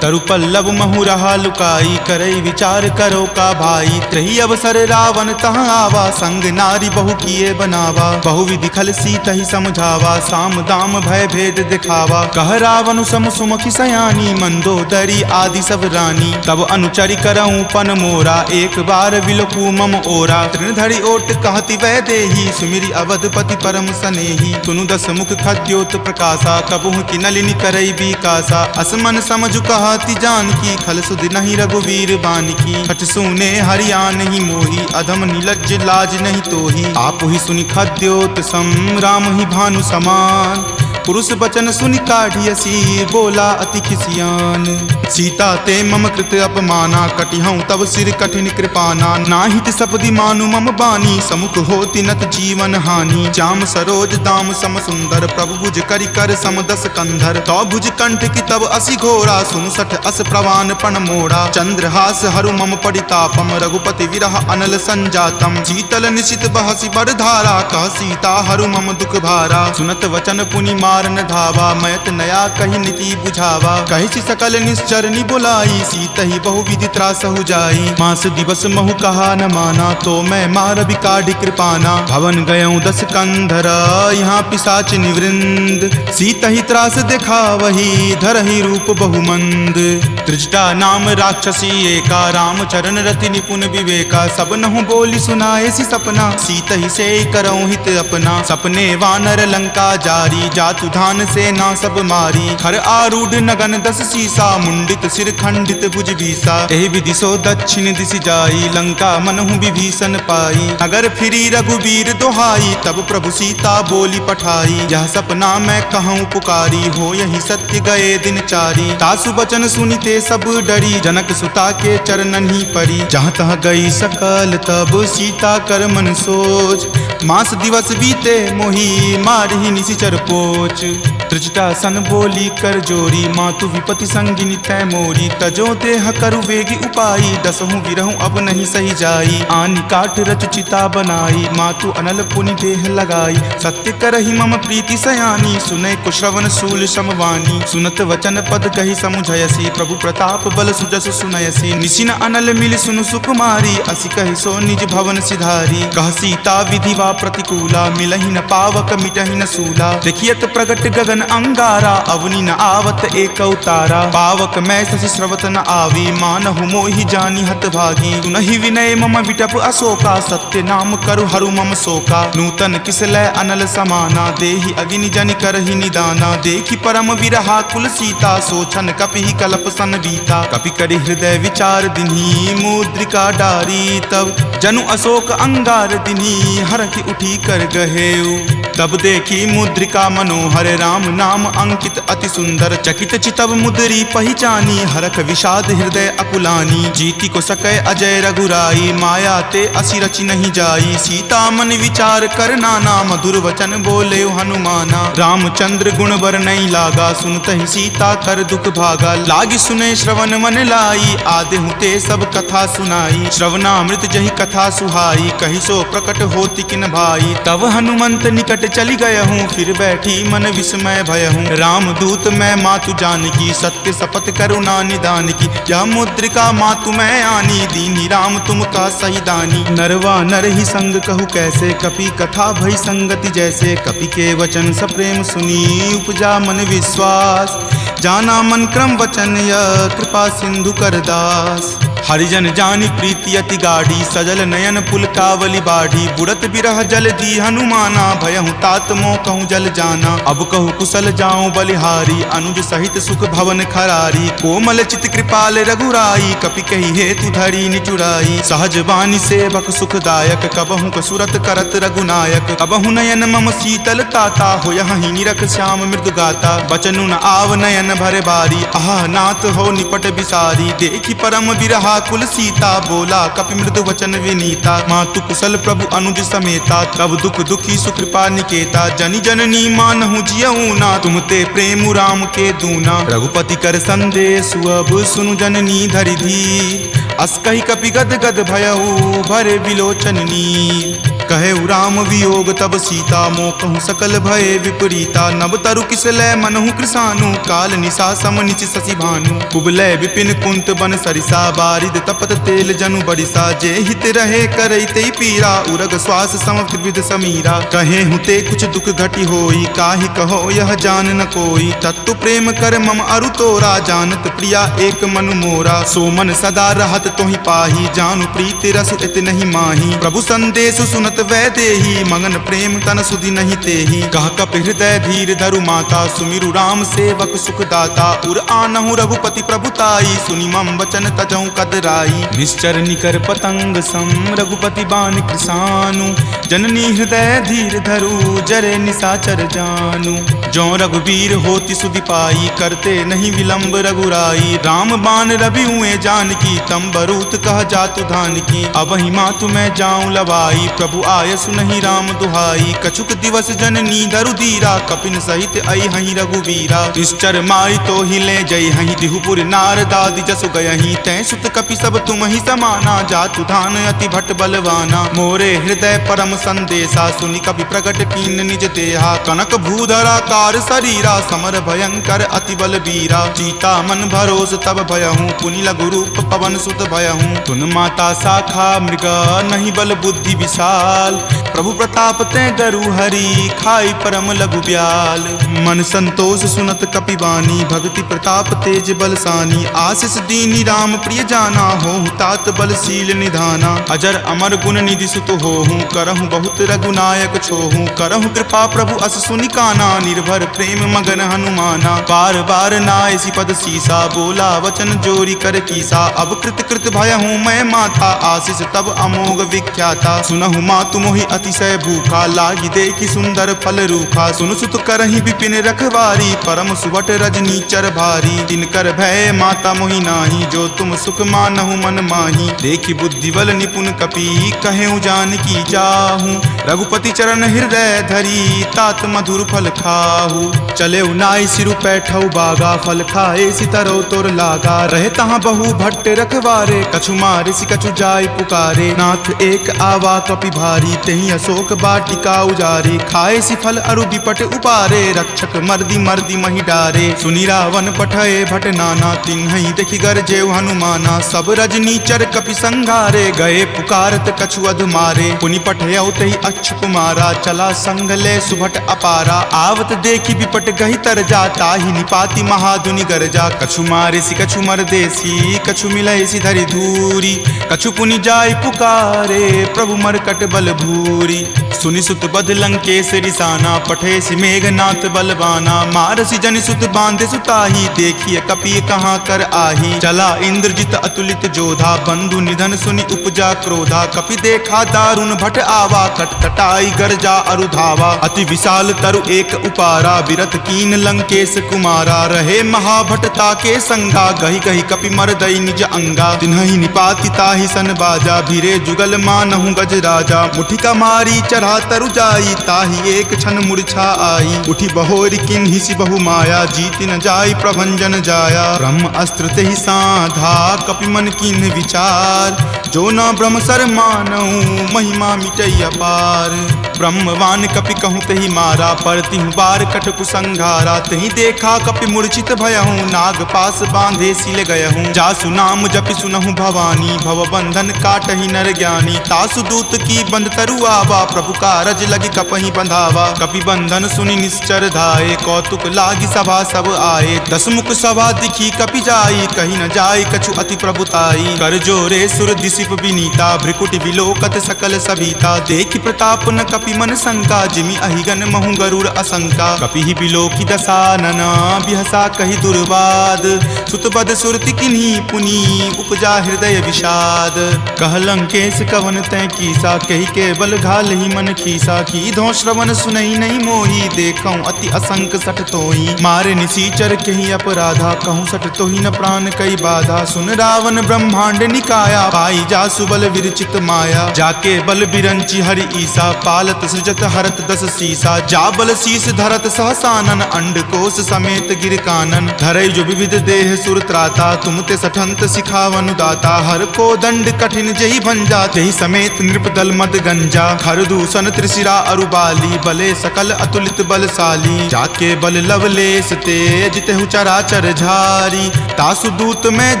तरु पल्लव महु रहा लुकाई करई विचार करो का भाई त्रही अवसर रावण तहाँ आवा संग नारी बहु किए बनावा बहु विधि खल सीतहि समझावा साम दाम भय भेद दिखावा कह रावण सम सुमुखी सयानी मंदोदरी आदि सब रानी तब अनुचरि करऊं पन मोरा एक बार विलोकू मम ओरा तृण धरि ओट कहति वै देही सुमिरि अवधपति परम सनेही सुनु दस मुख खद्योत प्रकाशा कबहुँ की नलिनी करई बीकासा असमन समझु कहति जानकी खल सुधि नहीं रघुवीर बानकी खट सुने हरिया नहीं मोही अधम नीलज्ज लाज नहीं तोही आप ही सुनि खद्योत सम राम ही भानु समान पुरुष बचन सुनि काढ़ियसी बोला अति खिसियान। सीता ते मम कृत अपमाना कटिहऊँ तब सिर कठिन कृपाना। नाहित सपदि मानु मम बानी समुख होति नत जीवन हानि। श्याम सरोज दाम सम सुंदर प्रभु भुज करि कर सम दस कंधर। तो भुज कंठ की तब असी घोरा 59 अस प्रवान पण मोड़ा। चंद्रहास हरु मम परितापम रघुपति विरह अनल संजातम। शीतल निशित बहसी बर धारा कह सीता हरु मम दुख भारा। सुनत वचन पुनि मारन धावा मयत नया कही नीति बुझावा। कहि सकल निश्चर बुलाई सीतहि बहुविधि त्रासहु जाई। मास दिवस महु कहा न माना तो मैं मार बिकाढ़ कृपाना। भवन गयऊँ 10 कंधर यहाँ पिशाच निवृंद। सीतहि त्रास देखा वही धरहि रूप बहुमंद। त्रिजटा नाम राक्षसी एका राम चरण रति निपुण विवेका। सब नहु बोली सुनाए सी सपना सीतहि से करऊँ हित अपना। सपने वानर लंका जारी जातु धान से ना सब मारी। खर आरूढ़ नगन 10 सीसा मुंडित सिर खंडित भुज भीसा। एहि विधि सो दक्षिण दिशि जाई लंका मनहु विभीषण पाई। अगर फिरी रघुवीर दोहाई तब प्रभु सीता बोली पठाई। यह सपना मैं कहूँ पुकारी हो यही सत्य गए दिन चारी। तासु बचन सुनिते सब डरी जनक सुता के चरणन ही परी। जहाँ तहाँ गई सकल तब सीता कर मन सोच। मास दिवस बीते मोही मारही निशिचर पोच। त्रिजटा सन बोली कर जोरी मातु विपति संगिनी तै मोरी। तजो देह करु वेगी उपाई 10 विरहूं अब नहीं सही जाई। आनि काठ रच चिता बनाई मातु अनल पुनि देह लगाई। सत्य करहि मम प्रीति सयानी सुनै कुश्रवण शूल समवानी। सुनत वचन पद कहि समुझयसी प्रभु प्रताप बल सुजस सुनयसी। निशिन अनल मिल सुनु सुकुमारी असी कहि सो निज भवन सिधारी। कह सीता विधि वा प्रतिकूला मिलहि न पावक मिटहि न सूला। देखियत प्रगट गगन अंगारा अवनि न आवत एक तारा। पावक मैं शशि स्रवत न आवी मानहु मोहि जानी हत भागी। तुनहि विनय मम विटप अशोका सत्य नाम करु हरु मम शोका। नूतन किसलै अनल समाना देहि अगिनि जनि करहि निदाना। देखि परम विरहा कुल सीता सोचन कपिहि कलप सन बीता। कपि करि हृदय विचार दिन्ही मुद्रिका डारी। तब जनु अशोक अंगार दिन्ही हरखि उठी कर गहेऊ। तब देखी मुद्रिका मनोहर राम नाम अंकित अति सुंदर। चकित चितव मुद्री पहचानी हरख विषाद हृदय अकुलानी। जीति को सकै अजय रघुराई माया ते असी रचि नहीं जाई। सीता मन विचार कर नाना मधुर वचन बोले हनुमाना। रामचंद्र गुण बर नहीं लागा सुनतहि सीता कर दुख भागा। लागी सुने श्रवण मन लाई आदेहु ते सब कथा सुनाई। श्रवणामृत जहि कथा सुहाई कहि सो प्रकट होति किन भाई। तब हनुमंत निकट चली गयहूँ फिर बैठी मन विस्मय भयहूँ। राम दूत मैं मातु जानकी सत्य शपथ करुणा निदान की। यह मुद्रिका मातु मैं आनी दीनी राम तुम का सही दानी। नरवा नर ही संग कहु कैसे कपि कथा भई संगति जैसे। कपि के वचन सप्रेम सुनी उपजा मन विश्वास। जाना मन क्रम वचन यह कृपा सिंधु कर दास। हरिजन जानी प्रीति अति गाढ़ी सजल नयन पुलकावली बाढ़ी। बुड़त बिरह जल दी हनुमाना भयहु तात मोह कहूँ जल जाना। अब कहु कुशल जाऊं बलिहारी अनुज सहित सुख भवन खरारी। कोमल चित कृपाल रघुराई कपि कही हेतु धरी निचुराई। सहज बानी सेवक सुखदायक कबहु कसुरत करत रघुनायक। कबहु नयन मम शीतल ताता हो यही निरख श्याम मृदु गाता। बचनु न आव नयन भरे बारी आह नाथ हो निपट बिसारी। देखी परम विरहा कुल सीता बोला कपि मृदु वचन विनीता। मातु कुशल प्रभु अनुज समेता तब दुख दुखी सुकृपा निकेता। जनि जननी मानहु जियऊ ना तुम ते प्रेम राम के दूना। रघुपति कर संदेश अब सुनु जननी धरि धीर। अस कहि कपि गद गद भयऊ भरे विलोचन नीर। कहे राम वियोग तब सीता मोह कहूँ सकल भय विपरीता। नभ तरु किसलै मनहु कृसानु काल निशा सम निचि शशि भानु। कुबलय विपिन कुंत बन सरिसा बारिद तपत तेल जनु बरिसा। जे हित रहे करैते पीरा उरग श्वास सम त्रिविध समीरा। कहे हुते कुछ दुख घटी होई काहि कहो यह जान न कोई। तत्तु प्रेम कर मम अरु तोरा जानत प्रिया एक मनु मोरा। सो मन सदा रहत तोहि पाही जानु प्रीति रसु इत नहीं माही। प्रभु संदेश सुनत वै देही, मगन प्रेम तन सुधि नहीं तेही। कह कपि हृदय धीर धरु माता, सुमिरु राम सेवक सुखदाता। उर आनहु रघुपति प्रभुताई, सुनि मम वचन तजहु कदराई। निश्चर निकर पतंग सम, रघुपति बाण कृसानु। जननी हृदय धीर धरु, जरे निशाचर जानु। जो रघुवीर होति सुधि पाई, करते नहीं विलंब रघुराई। राम बाण रवि हुए जानकी, तम बरूत कह जातु धान की। अब ही मातु मैं जाऊं लवाई, प्रभु आय सुनहि राम दुहाई। कछुक दिवस जननी धरु धीरा, कपिन सहित आई हहीं रघुवीरा। निश्चर मारी तो ही ले जई हहीं, दिहुपुर नारदादि जसु गयहीं। तै सुत कपि सब तुम ही समाना, जातु धान अति भट बलवाना। मोरे हृदय परम संदेशा, सुनि कपि प्रगट कीन निज देहा। कनक भूधरा कार शरीरा, समर भयंकर अति बलबीरा। चीता मन भरोस तब भयहूँ, पुनि लघु रूप पवन सुत भयहूँ। तुन माता शाखा मृग, नहीं बल बुद्धि विशाल। प्रभु प्रताप ते गरु हरि, खाई परम लघु ब्याल। मन संतोष सुनत कपि वाणी, भक्ति प्रताप तेज बलसानी। आशीष दीनी राम प्रिय जाना, होहु तात बलशील निधाना। अजर अमर गुण निधि सुत होहूँ, करहूँ बहुत रघुनायक छोहूँ। करहूँ कृपा प्रभु अस सुनि काना, निर्भर प्रेम मगन हनुमाना। बार बार नायसी पद सीसा, बोला वचन जोरी कर कीसा। अब कृत कृत भयहूँ मैं माता, आशीष तब अमोघ विख्याता। सुनहु मातु मोहि अतिशय भूखा, लागी देखी सुंदर फल रूखा। सुन सुत करहि विपिन रखवारी, परम सुभट रजनी चर भारी। तिनकर भय माता मोहि नाही, जो तुम सुख मानहु मन माही। देखी बुद्धि बल निपुण कपि, कहेउ जानकी जाहू। रघुपति चरण हृदय धरी, तात मधुर फल खाहू। चले नाई सिरु पैठौ बागा, फल खाए सितरौ तोर लागा। रहे तहाँ बहु भट्ट रखवारे, कछु मारे सि कछु जाय पुकारे। नाथ एक आवा कपि भारी, तेहि अशोक बाटिका उजारे। खाए सि फल अरु विपट उपारे, रक्षक मर्दी मर्दी महि डारे। सुनि रावण पठये भट नाना, तिन्हि देखि गरजेउ हनुमाना। सब रजनी चर कपि संघारे, गए पुकारत कछु अध मारे। पुनि पठयौ तेहि अक्ष कुमारा, चला संग ले सुभट अपारा। आवत देखि विपट गहि तर जा, ताहि निपाति महाधुनि गरजा। कछु मारे सि कछु मर देसी, कछु मिलय सि धरि धूरी। कछु पुनि जाय पुकारे, प्रभु मरकट बल भूरी। सुनि सुत बध लंकेश रिसाना, पठे सि मेघनाथ बलवाना। मारसि जनि सुत बांधे सुताही, देखिए कपि कहाँ कर आही। चला इंद्रजित अतुलित जोधा, बंधु निधन सुनि उपजा क्रोधा। कपि देखा दारुण भट आवा, कटकटाई गरजा अरु धावा। अति विशाल तरु एक उपारा, विरत कीन लंकेश कुमारा। रहे महाभटता के संगा, गहि गहि कपि मरदई निज अंगा। तिन्हि निपाति ताहि सन बाजा, भीरे जुगल मानहु गज राजा। मुठिका मारी चढ़ा तरु जाई, ताहि एक क्षण मूर्छा आई। उठी बहोरि किन्हि सि बहु माया, जीत न जाई प्रभंजन जाया। ब्रह्म अस्त्र तेहि साधा, कपि मन किन्हि विचार। जो न ब्रह्म सर मानहु, महिमा मिटई अपार। ब्रह्मवान कपि कहूँ तेहि मारा, परतिहु बार कटकु संघारा। तेहि देखा कपि मूर्छित भयहूँ, नाग पास बांधे सिल गयहूँ। जासु नाम जपि सुनहु भवानी, भव बंधन काटहि नर ज्ञानी। तासु दूत की बंध तरु आवा, प्रभु कारज लगी कपहि बंधावा। कपि बंधन सुनि निश्चर धाये, कौतुक लागी सभा सब आए। दस मुख सभा दिखी कपि जाई, कहि न जाय कछु अति प्रभुताई। कर जोरे सुर दिसिप विनीता, भ्रिकुटि विलोकत सकल सभीता। देखि प्रताप न कपि मन शंका, जिमि अहिगन महु गरुड़ असंका। कपि ही बिलोकी दसानना, बिहसा कहि दुर्वाद। सुतबद सुरति किन्ही पुनि, उपजा हृदय विषाद। कह लंकेश कवन तै कीसा, कहि केवल घाल ही मन खीसा। कीधो श्रवण सुनई नहीं मोही, देखऊं अति असंक सठ तोही। मारे निसीचर कहि अपराधा, कहूँ सठ तोही न प्राण कई बाधा। सुन रावण ब्रह्मांड निकाया, पाई जासु बल विरचित माया। जाके बल बिरंची हरि ईसा, पालत सृजत हरत दस सीसा। जा बल शीस धरत सहसानन, अंड कोश समेत गिर कानन। धरई जो विविध देह सुर त्राता, तुम ते सठंत सिखावनु दाता। हर को दंड कठिन जही भंजा, तेहि समेत नृप दल मद गंजा। खर दूषण त्रिशिरा अरुबाली, बले सकल अतुलित बलशाली। जाके बल लवलेश तेज, तेहु चराचर झारी। तासु दूत में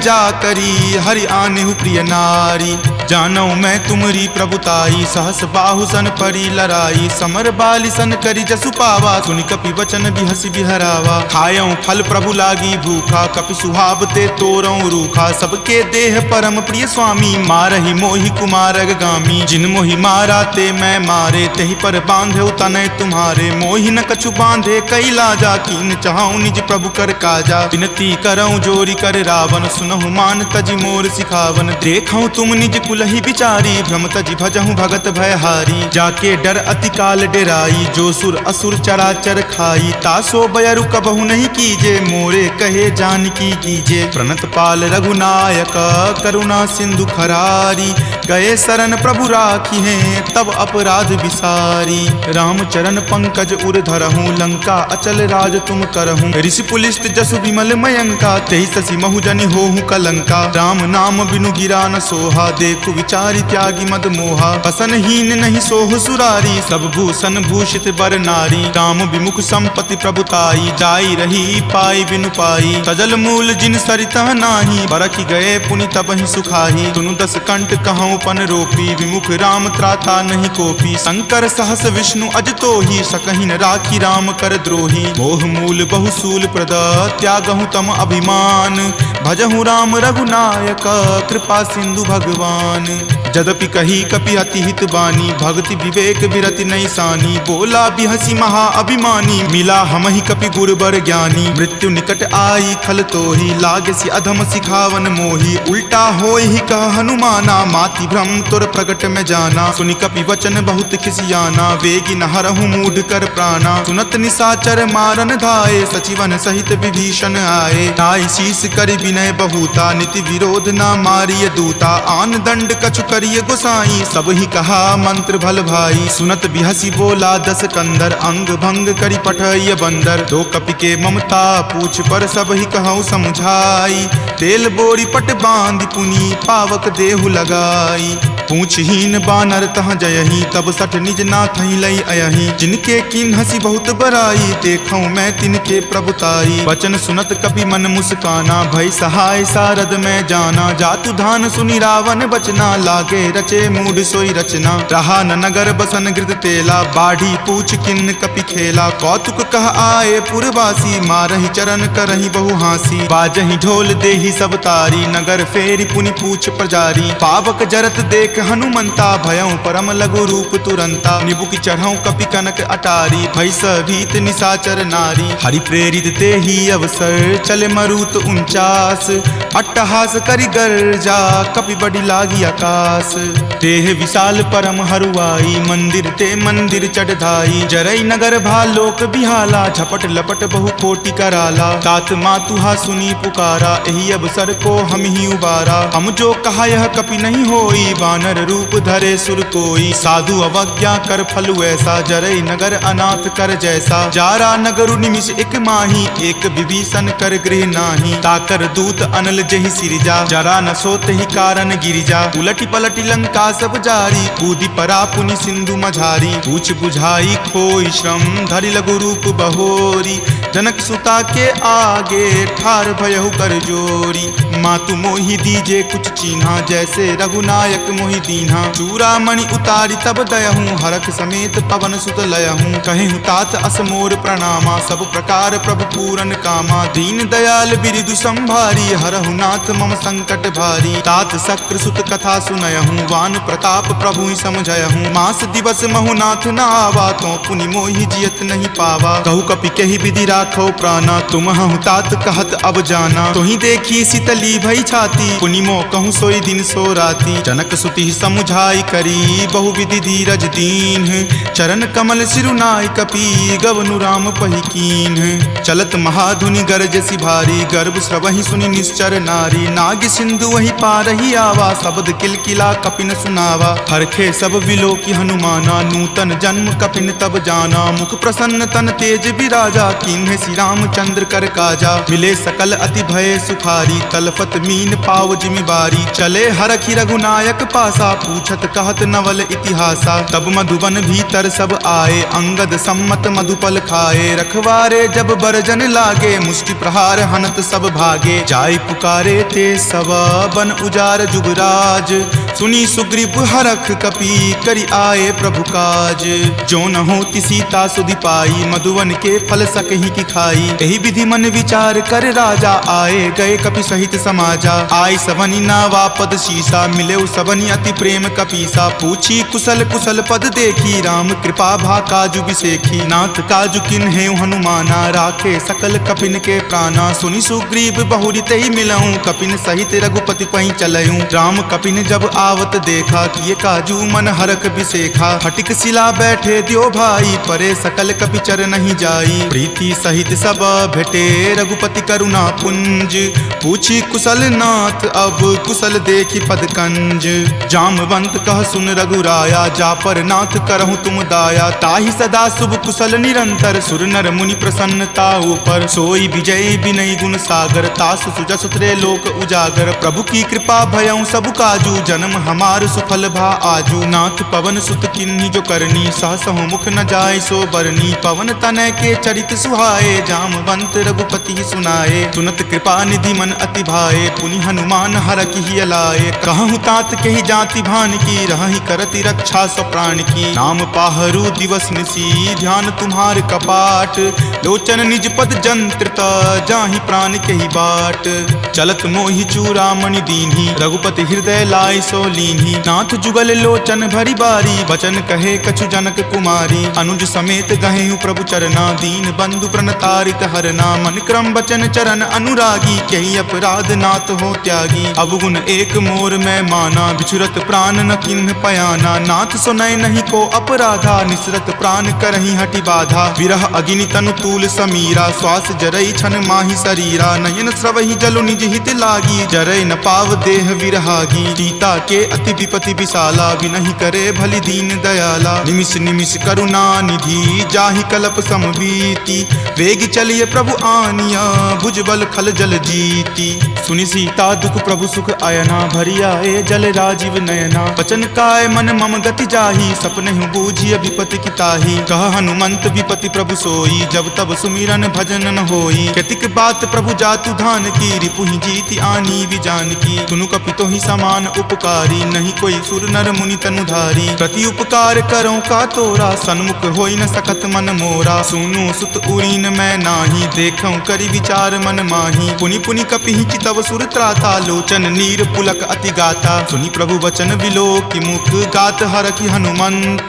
जा करी, हरि आनेहु प्रिय नारी। जानौ मैं तुमरी प्रभुताई, सहस बाहु सन परी लड़ाई, समर बाली सन करी जसु पावा, सुनि कपि वचन बिहसि बिहरावा। खायौ फल प्रभु लागी भूखा, कपि सुहाव ते तोरौ रूखा, सबके देह परम प्रिय स्वामी, मारहि मोहि कुमारग गामी। जिन मोहि मारा ते मैं मारे, तेहि पर बांधे तनय तुम्हारे, मोहि न कछु बांधे कई लाजा, कीन चाहूं निज प्रभु कर काजा। विनती करऊं जोरी कर रावण, सुनहु मान तजि मोर सिखावन, देखऊं तुम निज कुलहि बिचारी, भ्रम तजि भजहु भगत भयहारी। जाके डर अति काल डेराई, जो सुर असुर चराचर खाई, तासो बयरु कबहु नहीं कीजे, मोरे कहे जानकी कीजे। प्रणत पाल रघुनायक करुणा सिंधु खरारी, गए शरण प्रभु राखी हैं तब अपराध विसारी। राम चरण पंकज उर धरहूँ, लंका अचल राज तुम करहूँ। ऋषि पुलिस्त जसु विमल मयंका, तेहि शशि महु जनि होहु कलंका। राम नाम बिनु गिरा न सोहा, देखु विचारि त्यागी मद मोहा। बसनहीन नहीं सोहु सुरारी, सब भूषण भूषित बर नारी। राम विमुख संपत्ति प्रभुताई, जाई रही पाई बिनु पाई। तजल मूल जिन सरिता नाही, बरखि गए पुनि तबहि सुखाही। सुनु दस कंठ कहूँ पन रोपी, विमुख राम त्राता नहीं कोपी। शंकर सहस विष्णु अज तोहि, सकहि न राखी राम कर द्रोही। मोह मूल बहुसूल प्रद, त्यागहु तम अभिमान। भजहु राम रघुनायक, कृपा सिंधु भगवान। जदपि कही कपि अति हित बानी, भक्ति विवेक विरति नहीं सानी। बोला बिहसी महा अभिमानी, मिला हमहि कपि गुर बर ज्ञानी। मृत्यु निकट आई खल तोहि, लागसी अधम सिखावन मोहि। उल्टा होय ही कह हनुमाना, माति भ्रम तुर प्रगट में जाना। सुनि कपि वचन बहुत खिसियाना, वेगी न हरहु मूढ़ कर प्राणा। सुनत निशाचर मारन धाये, सचिवन सहित विभीषण आए। नाई शीस करि विनय बहुता, नीति विरोध ना मारिय दूता। आन दंड कछु करिय गोसाई, सब ही कहा मंत्र भल भाई। सुनत बिहसी बोला दस कंदर, अंग भंग करि पठय बंदर। दो कपि के ममता पूछ पर, सब ही कहूँ समझाई। तेल बोरी पट बांध पुनी, पावक देहु लगाई। पूछहीन बानर तह जयही, तब सठ निज नाथहि लई अयही। जिनके किन हसी बहुत बराई, देखूं मैं तिनके प्रभुताई। वचन सुनत कपि मन मुस्काना, भय सहाय सारद में जाना। जातु धान सुनि रावण बचना, लागे रचे मूढ़ सोई रचना। रहा न नगर बसन गृद तेला, बाढ़ी पूछ किन्न कपि खेला। कौतुक कह आए पुरवासी, मारहि चरण करहि बहु हासी। बाजहि ढोल देहि सब तारी, नगर फेरी पुनि पूछ प्रजारी। पावक जरत देख हनुमंता, भयं परम लघु रूप तुरंता। निबुक चढ़ऊ कपि कनक अटारी, भय भीत निशाचर नारी। हरि प्रेरित ते ही अवसर, चले मरुत 49। अट्टहास करि गर्जा, कपि बड़ी लागी आकाश। देह विशाल परम हरुआई, मंदिर ते मंदिर चढ़ाई। जरई नगर भालोक बिहाला, झपट लपट बहु कोटि कराला। तात मातुहा सुनी पुकारा, एहि अवसर को हम ही उबारा। हम जो कहा यह कपि नहीं होई, वानर रूप धरे सुर कोई। साधु अवज्ञा कर फल ऐसा, जरई नगर अनाथ कर जैसा। जारा नगरु निमिष एक माही, एक विभीषण कर गृह नाही। ताकर दूत अनल जहि सिरजा, जरा न सोत ही कारण गिरिजा। उलटी पलटी लंका सब जारी, कूदी परा पुनि सिंधु मझारी। पूछ बुझाई खोई श्रम, धरि लघु रूप बहोरी। जनक सुता के आगे, ठार भयहु कर जोरी। मातु मोहि दीजे कुछ चीन्हा, जैसे रघुनायक मोहि दीन्हा। चूड़ामणि उतारी तब दयहूँ, हरख समेत पवन सुत लयहूँ। कहेहु तात असमोर प्रणामा, सब प्रकार प्रभु पूरन कामा। दीन दयाल बिरिदु संभारी, हरहु नाथ मम संकट भारी। तात शक्र सुत कथा सुनयहूँ, वान प्रताप प्रभु ही समझयहूँ। मास दिवस महु नाथ न आवा, तो पुनि मोहि जियत नहीं पावा। कहु कपि केहि विधि राखो प्राणा, तुम हूँ तात कहत अब जाना। तुहि देखी शीतली भई छाती, पुनि मो कहूँ सोई दिन सो राती। जनक सुति समुझाई करी, बहु विधि धीरज दीन। चरण कमल सिरुनाई कपि, गवनु राम पहि कीन। चलत महाधुनि गरजसि भारी, गर्भ स्रवहि सुनि निश्चर नारी। नाग सिंधु वही पारहि आवा, शब्द किलकिला कपिन सुनावा। हरखे सब विलोकि हनुमाना, नूतन जन्म कपिन तब जाना। मुख प्रसन्न तन तेज विराजा, कीन्हे श्री रामचंद्र कर काजा। मिले सकल अति भय सुखारी, तलफत मीन पाव जिमिबारी। चले हरखि रघुनायक पासा, पूछत कहत नवल इतिहासा। तब मधुबन भीतर सब आए, अंगद सम्मत मधुपल खाए। रखवारे जब बरजन लागे, मुष्टि प्रहार हनत सब भागे। जाय पुकारे ते सब, बन उजार जुगराज। सुनी सुग्रीव हरख कपि करि आए प्रभु काज। जो न होती सीता सुधि पाई मधुवन के फल सकहि की खाई। यही विधि मन विचार कर राजा आए गए कपि सहित समाजा। आई सवनि नावा पद शीसा मिले सवनि अति प्रेम कपीसा। पूछी कुशल कुशल पद देखी राम कृपा भा काजु बिसेखी। नाथ काजु किन्हे हनुमाना राखे सकल कपिन के प्राणा। सुनि सुग्रीव बहुरी तेहि मिलऊं कपिन सहित रघुपति पहि चलऊं। राम कपिन जब आवत देखा किए काजू मन हरख बिसेखा। फटिक शिला बैठे दियो भाई परे सकल कपि चर नहीं जाई। प्रीति सहित सब भेटे रघुपति करुणा पुंज। पूछी कुशल नाथ अब कुशल देखी पद कंज। जामवंत कह सुन रघुराया जा पर नाथ करहु तुम दाया। ताहि सदा शुभ कुशल निरंतर सुर नर मुनि प्रसन्नता ऊपर। सोई विजय विनय गुण सागर तास सुजस त्रय लोक उजागर। प्रभु की कृपा भयउ सब काजू जन्म हमार सुफल भा आजू। नाथ पवन सुत किन्ही जो करनी सहसहु मुख न जाय सो बरनी। पवन तनय के चरित सुहाए जामवंत रघुपति सुनाए। सुनत कृपा निधि मन अति भाए पुनि हनुमान हरखि अलाए। कहूँ तात के ही जाति भान की रहहि करति रक्षा सो प्राण की। नाम पाहरू दिवस निसी ध्यान तुम्हार कपाट। लोचन निज पद जंत्रित जाहि प्राण के ही बाट। चलत मोहि चूड़ामणि दीन्ही रघुपति हृदय लाय सो लीन्ही। नाथ जुगल लोचन भरी बारी वचन कहे कछु जनक कुमारी। अनुज समेत गहेहु प्रभु चरना दीन बंधु प्रणतारित हरना। मन क्रम वचन चरण अनुरागी कही अपराध नाथ हो त्यागी। अवगुण एक मोर में माना बिछुरत प्राण न किन्ह पयाना। नाथ सुनय नहीं को अपराधा निसरत प्राण करहि हटि बाधा। विरह अग्नि तनु तूल समीरा श्वास जरई छन माहि शरीरा। नयन स्रवहि जलु निज हित लागी जरय न पाव देह विरहागी। सीता के अति विपति विशाला विनहि करे भलि दीन दयाला। निमिष निमिष करुणा निधि जाहि कलप समबीति। वेग चलिए प्रभु आनिया भुजबल खल जल जीती। सुनि सीता दुख प्रभु सुख आयना भरी आए जल राजीव नयना। वचन काय मन मम गति जाही सपनेहु बूझिय विपति की ताही। कह हनुमंत विपति प्रभु सोई जब तब सुमिरन भजन न होई। केतिक बात प्रभु जातु धान की रिपुहि जीति आनी विजान की। तुनु कपितो ही समान उपकारी नहीं कोई सुर नर मुनि तनुधारी। प्रति उपकार करो का तोरा सन्मुख होई न सकत मन मोरा। सुनु सुत उरीन मैं नाही देखऊं करि विचार मन माही। पुनि पुनि कपिहि चितव सुर त्राता लोचन नीर पुलक अति गाता। सुनि प्रभु वचन विलोकि मुख गात हरखि हनुमंत।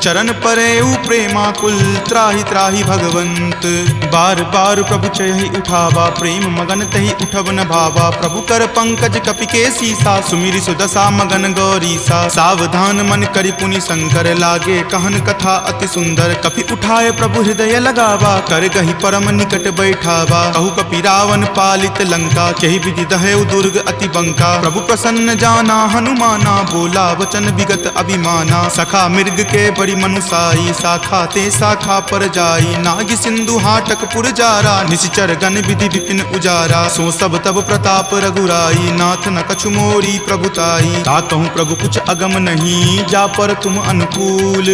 चरण परेउ प्रेमाकुल त्राहि त्राहि भगवंत। बार बार प्रभु चयहि उठावा प्रेम मगन तहि उठब न भावा। प्रभु कर पंकज कपि के सीसा सुमिरि सुदशा मगन गौरीसा। सावधान मन करि पुनि शंकर लागे कहन कथा अति सुंदर। कपि उठाए प्रभु हृदय लगावा कर गहि परम निकट बैठावा। कहु कपि रावण पालित लंका केहि विधि दहेउ दुर्ग अति बंका। प्रभु प्रसन्न जाना हनुमाना बोला वचन विगत अभिमाना। सखा मृग के बड़ी मनुसाई शाखा ते शाखा पर जाई। नाग सिंधु हाटक पुर जारा निश्चर गण विधि विपिन उजारा। सो सब तब प्रताप रघुराई नाथ न कछु मोरी प्रभुताई। ता कहूँ प्रभु कुछ अगम नहीं जा पर तुम अनुकूल।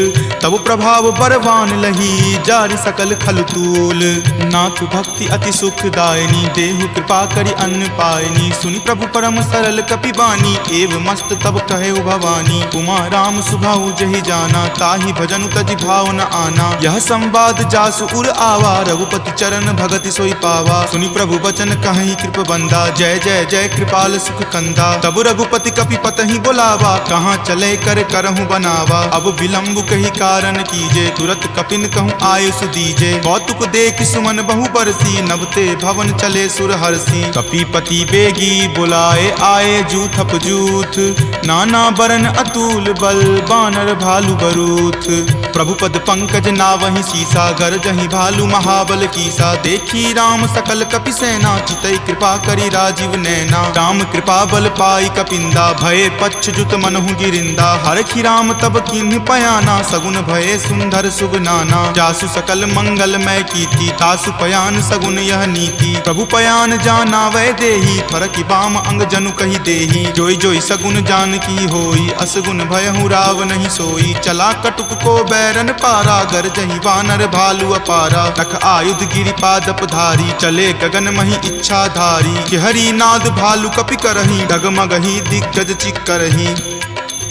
तब प्रभाव बरवान लही जारि सकल खल तूल। नाथ भक्ति अति सुखदायनी देहु कृपा करि अन्न पायनी। सुनि प्रभु परम सरल कपि बानी एव मस्त तब कहे भवानी। उमा राम सुभाऊ जहि जाना ताहि भजनु तजि भाव न आना। यह संवाद जासु उर आवा रघुपति चरण भगति सोई पावा। सुनि प्रभु वचन कहि कृप बंदा जय जय जय कृपाल सुख कंदा। तब रघुपति कपि पतहि बोलावा कहाँ चले कर करहु बनावा। अब विलंब कही कारण कीजे तुरत कपिन कहूँ आयुष दीजे। कौतुक देख सुमन बहु बरसी नवते भवन चले सुर हरसी। कपिपति बेगी बुलाए आए जूथप जूथ नाना बरन अतुल बल बानर भालु बरूथ। प्रभु पद पंकज नावहि सीसा गरजहि भालु महाबल कीसा। देखी राम सकल कपि सेना चितई कृपा करि राजीव नैना। राम कृपा बल पाई कपिंदा भय पच्छ जुत मनहु गिरिंदा। हरखि राम तब किन्ह पयाना सगुन भय सुंदर शुभ नाना। जासु सकल मंगल मय कीति तासु पयान सगुन यह नीति। प्रभु पयान जाना वै देही फरकि बाम अंग जनु कहि देही। जोई जोई सगुन जान की होई असगुन भयहु राव नहीं सोई। चला कटुक को बैरन पारा गरजहि वानर भालु अपारा। तख आयुध गिरि पादप धारी चले गगन मही इच्छा धारी। कि हरि नाद भालु कपि करहि डगमगहि दिग्गज चिक्करहि।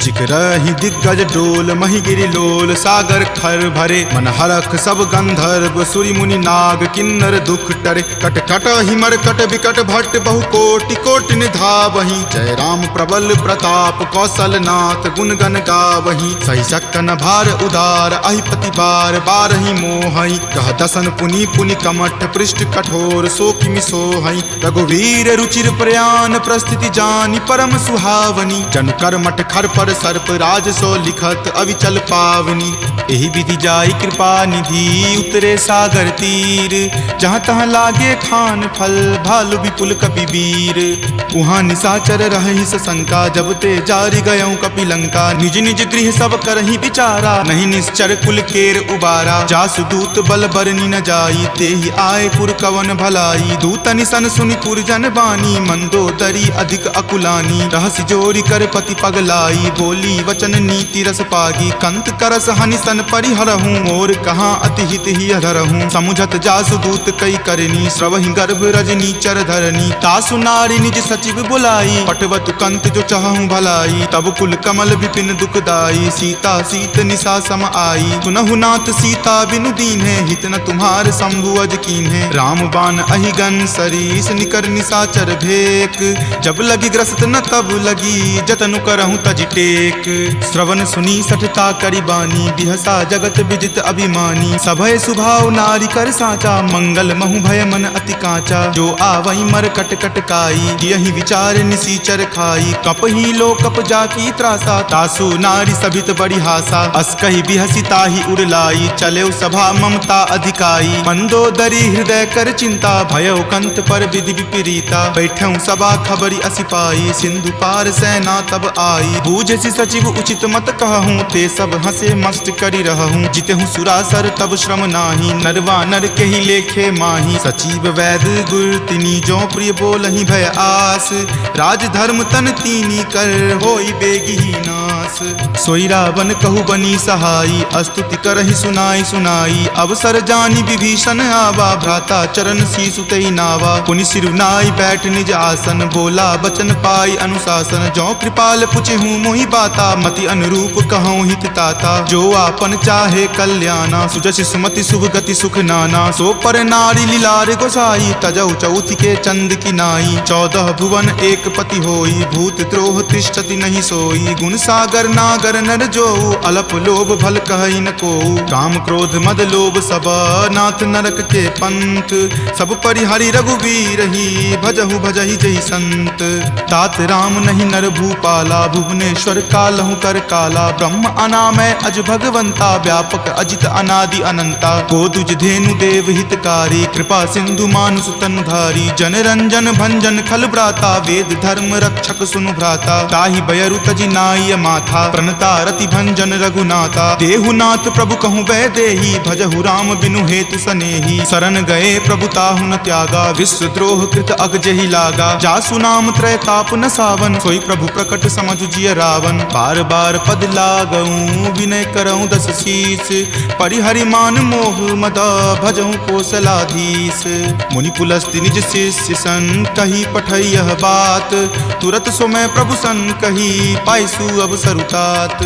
चिकरहि दिग्गज डोल मही गिरि लोल सागर खर भरे मन हरख सब गंधर्व सूरि मुनि नाग किन्नर दुख टरे कट कट हिमर कट विकट भट्ट बहु कोटि कोटि निधावहि जय राम प्रबल प्रताप कौशलनाथ गुण गण गावहि सही सकन भार उदार अहिपति बार बारहि मोहहि कह दसन पुनि पुनि कमठ पृष्ठ कठोर सो किमि सोहहि रघुवीर रुचिर प्रयाण प्रस्थिति जानि परम सुहावनी जन कर मठ खर पर सर्प राज सो लिखत अविचल पावनी एहि विधि जाई कृपा निधि उतरे सागर तीर जहाँ तहाँ लागे खान फल भालु विपुल कपि वीर उहाँ निशाचर रहि शंका जब ते जारि गयऊँ कपि लंका निज निज गृह सब करहि विचारा नहीं निश्चर कुल केर उबारा जासु दूत बल बरनी न जाई तेहि आए पुर कवन भलाई दूतनि सन सुनि पुर जन बानी मंदोदरी अधिक अकुलानी रहसि जोरी कर पति पगलाई बोली वचन नीति रस पागी कंत करस हनि सन परिहरहूँ मोर कहाँ अति हित ही अधरहूँ समुझत जासु दूत कई करनी श्रवहि गर्भ रजनी चर धरनी तासु नारी निज सचिव बुलाई पटवतु कंत जो चाहूँ भलाई तब कुल कमल विपिन दुखदाई सीता सीत निशा सम आई सुनहु नाथ सीता बिनु दीन्हे हित न तुम्हार शंभु अज कीन्हे राम बाण अहिगन सरीस निकर निशाचर भेक जब लगी ग्रस्त न तब लगी जतनु करहु तज टेक श्रवण सुनी सठता करी बानी बिहसा जगत विजित अभिमानी सभय सुभाव नारी कर साचा मंगल महु भय मन अति काचा जो आवई मर कट कट काई यही विचार निसीचर खाई कप ही लो कप जाकी त्रासा तासु नारी सभित बड़ी हासा अस कही बिहसी ताही उड़लाई चले सभा ममता अधिकाई मंदोदरी हृदय कर चिंता भयो कंत पर विधि विपरीता बैठऊं सभा खबरी असिपाई सिंधु पार सेना तब आई बूझसी सचिव उचित मत कहूँ ते सब हंसे मस्त करी रहूँ जितेहूँ सुरासर तब श्रम नाही नरवा नर के ही लेखे माही सचिव वैद गुर तिनी जो प्रिय बोलहि भय आस राज धर्म तन तीनी कर होई बेगी ही नास सोई रावण कहु बनी सहाई अस्तुति करहि सुनाई सुनाई अवसर जानी विभीषण आवा भ्राता चरण शीसु तई नावा पुनि सिरुनाई बैठ निज आसन बोला बचन पाई अनुशासन जो कृपाल पुछे हूँ मोहि बाता मति अनुरूप कहूँ हित ताता जो आपन चाहे कल्याणा सुजस सुमति शुभ गति सुख नाना सो पर नारी लीलार गोसाई तजौ चौथि के चंद की नाई 14 भुवन एक पति होई भूत द्रोह तिष्ठति नहीं सोई गुण सागर नागर नर जो अलप लोभ भल कहई न को काम क्रोध मद लोभ सब नाथ नरक के पंथ सब परिहरि रघुवीर ही भजहु भजहि जहि संत तात राम नहीं नर भूपाला भुवनेश्वर कालहु कर काला ब्रह्म अनामय अज भगवंता व्यापक अजित अनादि अनंता गोदुज धेनु देव हितकारी कृपा सिंधु मानुष तनुधारी जन रंजन भंजन खल भ्राता वेद धर्म रक्षक सुनु भ्राता ताहि बयरु तजि नाय माथा प्रणता रति भंजन रघुनाथा देहुनाथ प्रभु कहूँ वै देही भजहु राम बिनु हेतु सनेही शरण गए प्रभु ताहु न त्यागा विश्व द्रोह कृत अग जहि लागा जासु नाम त्रय ताप न सावन सोई प्रभु प्रकट समझु जिय रावण बार बार पद लागऊं विनय करऊं दस शीस परिहरि मान मोह मद भजहु कौशलाधीश मुनि पुलस्ति निज शिष्य सन कही पठई यह बात तुरत सो मैं प्रभु सन कही पाइसु अवसरुतात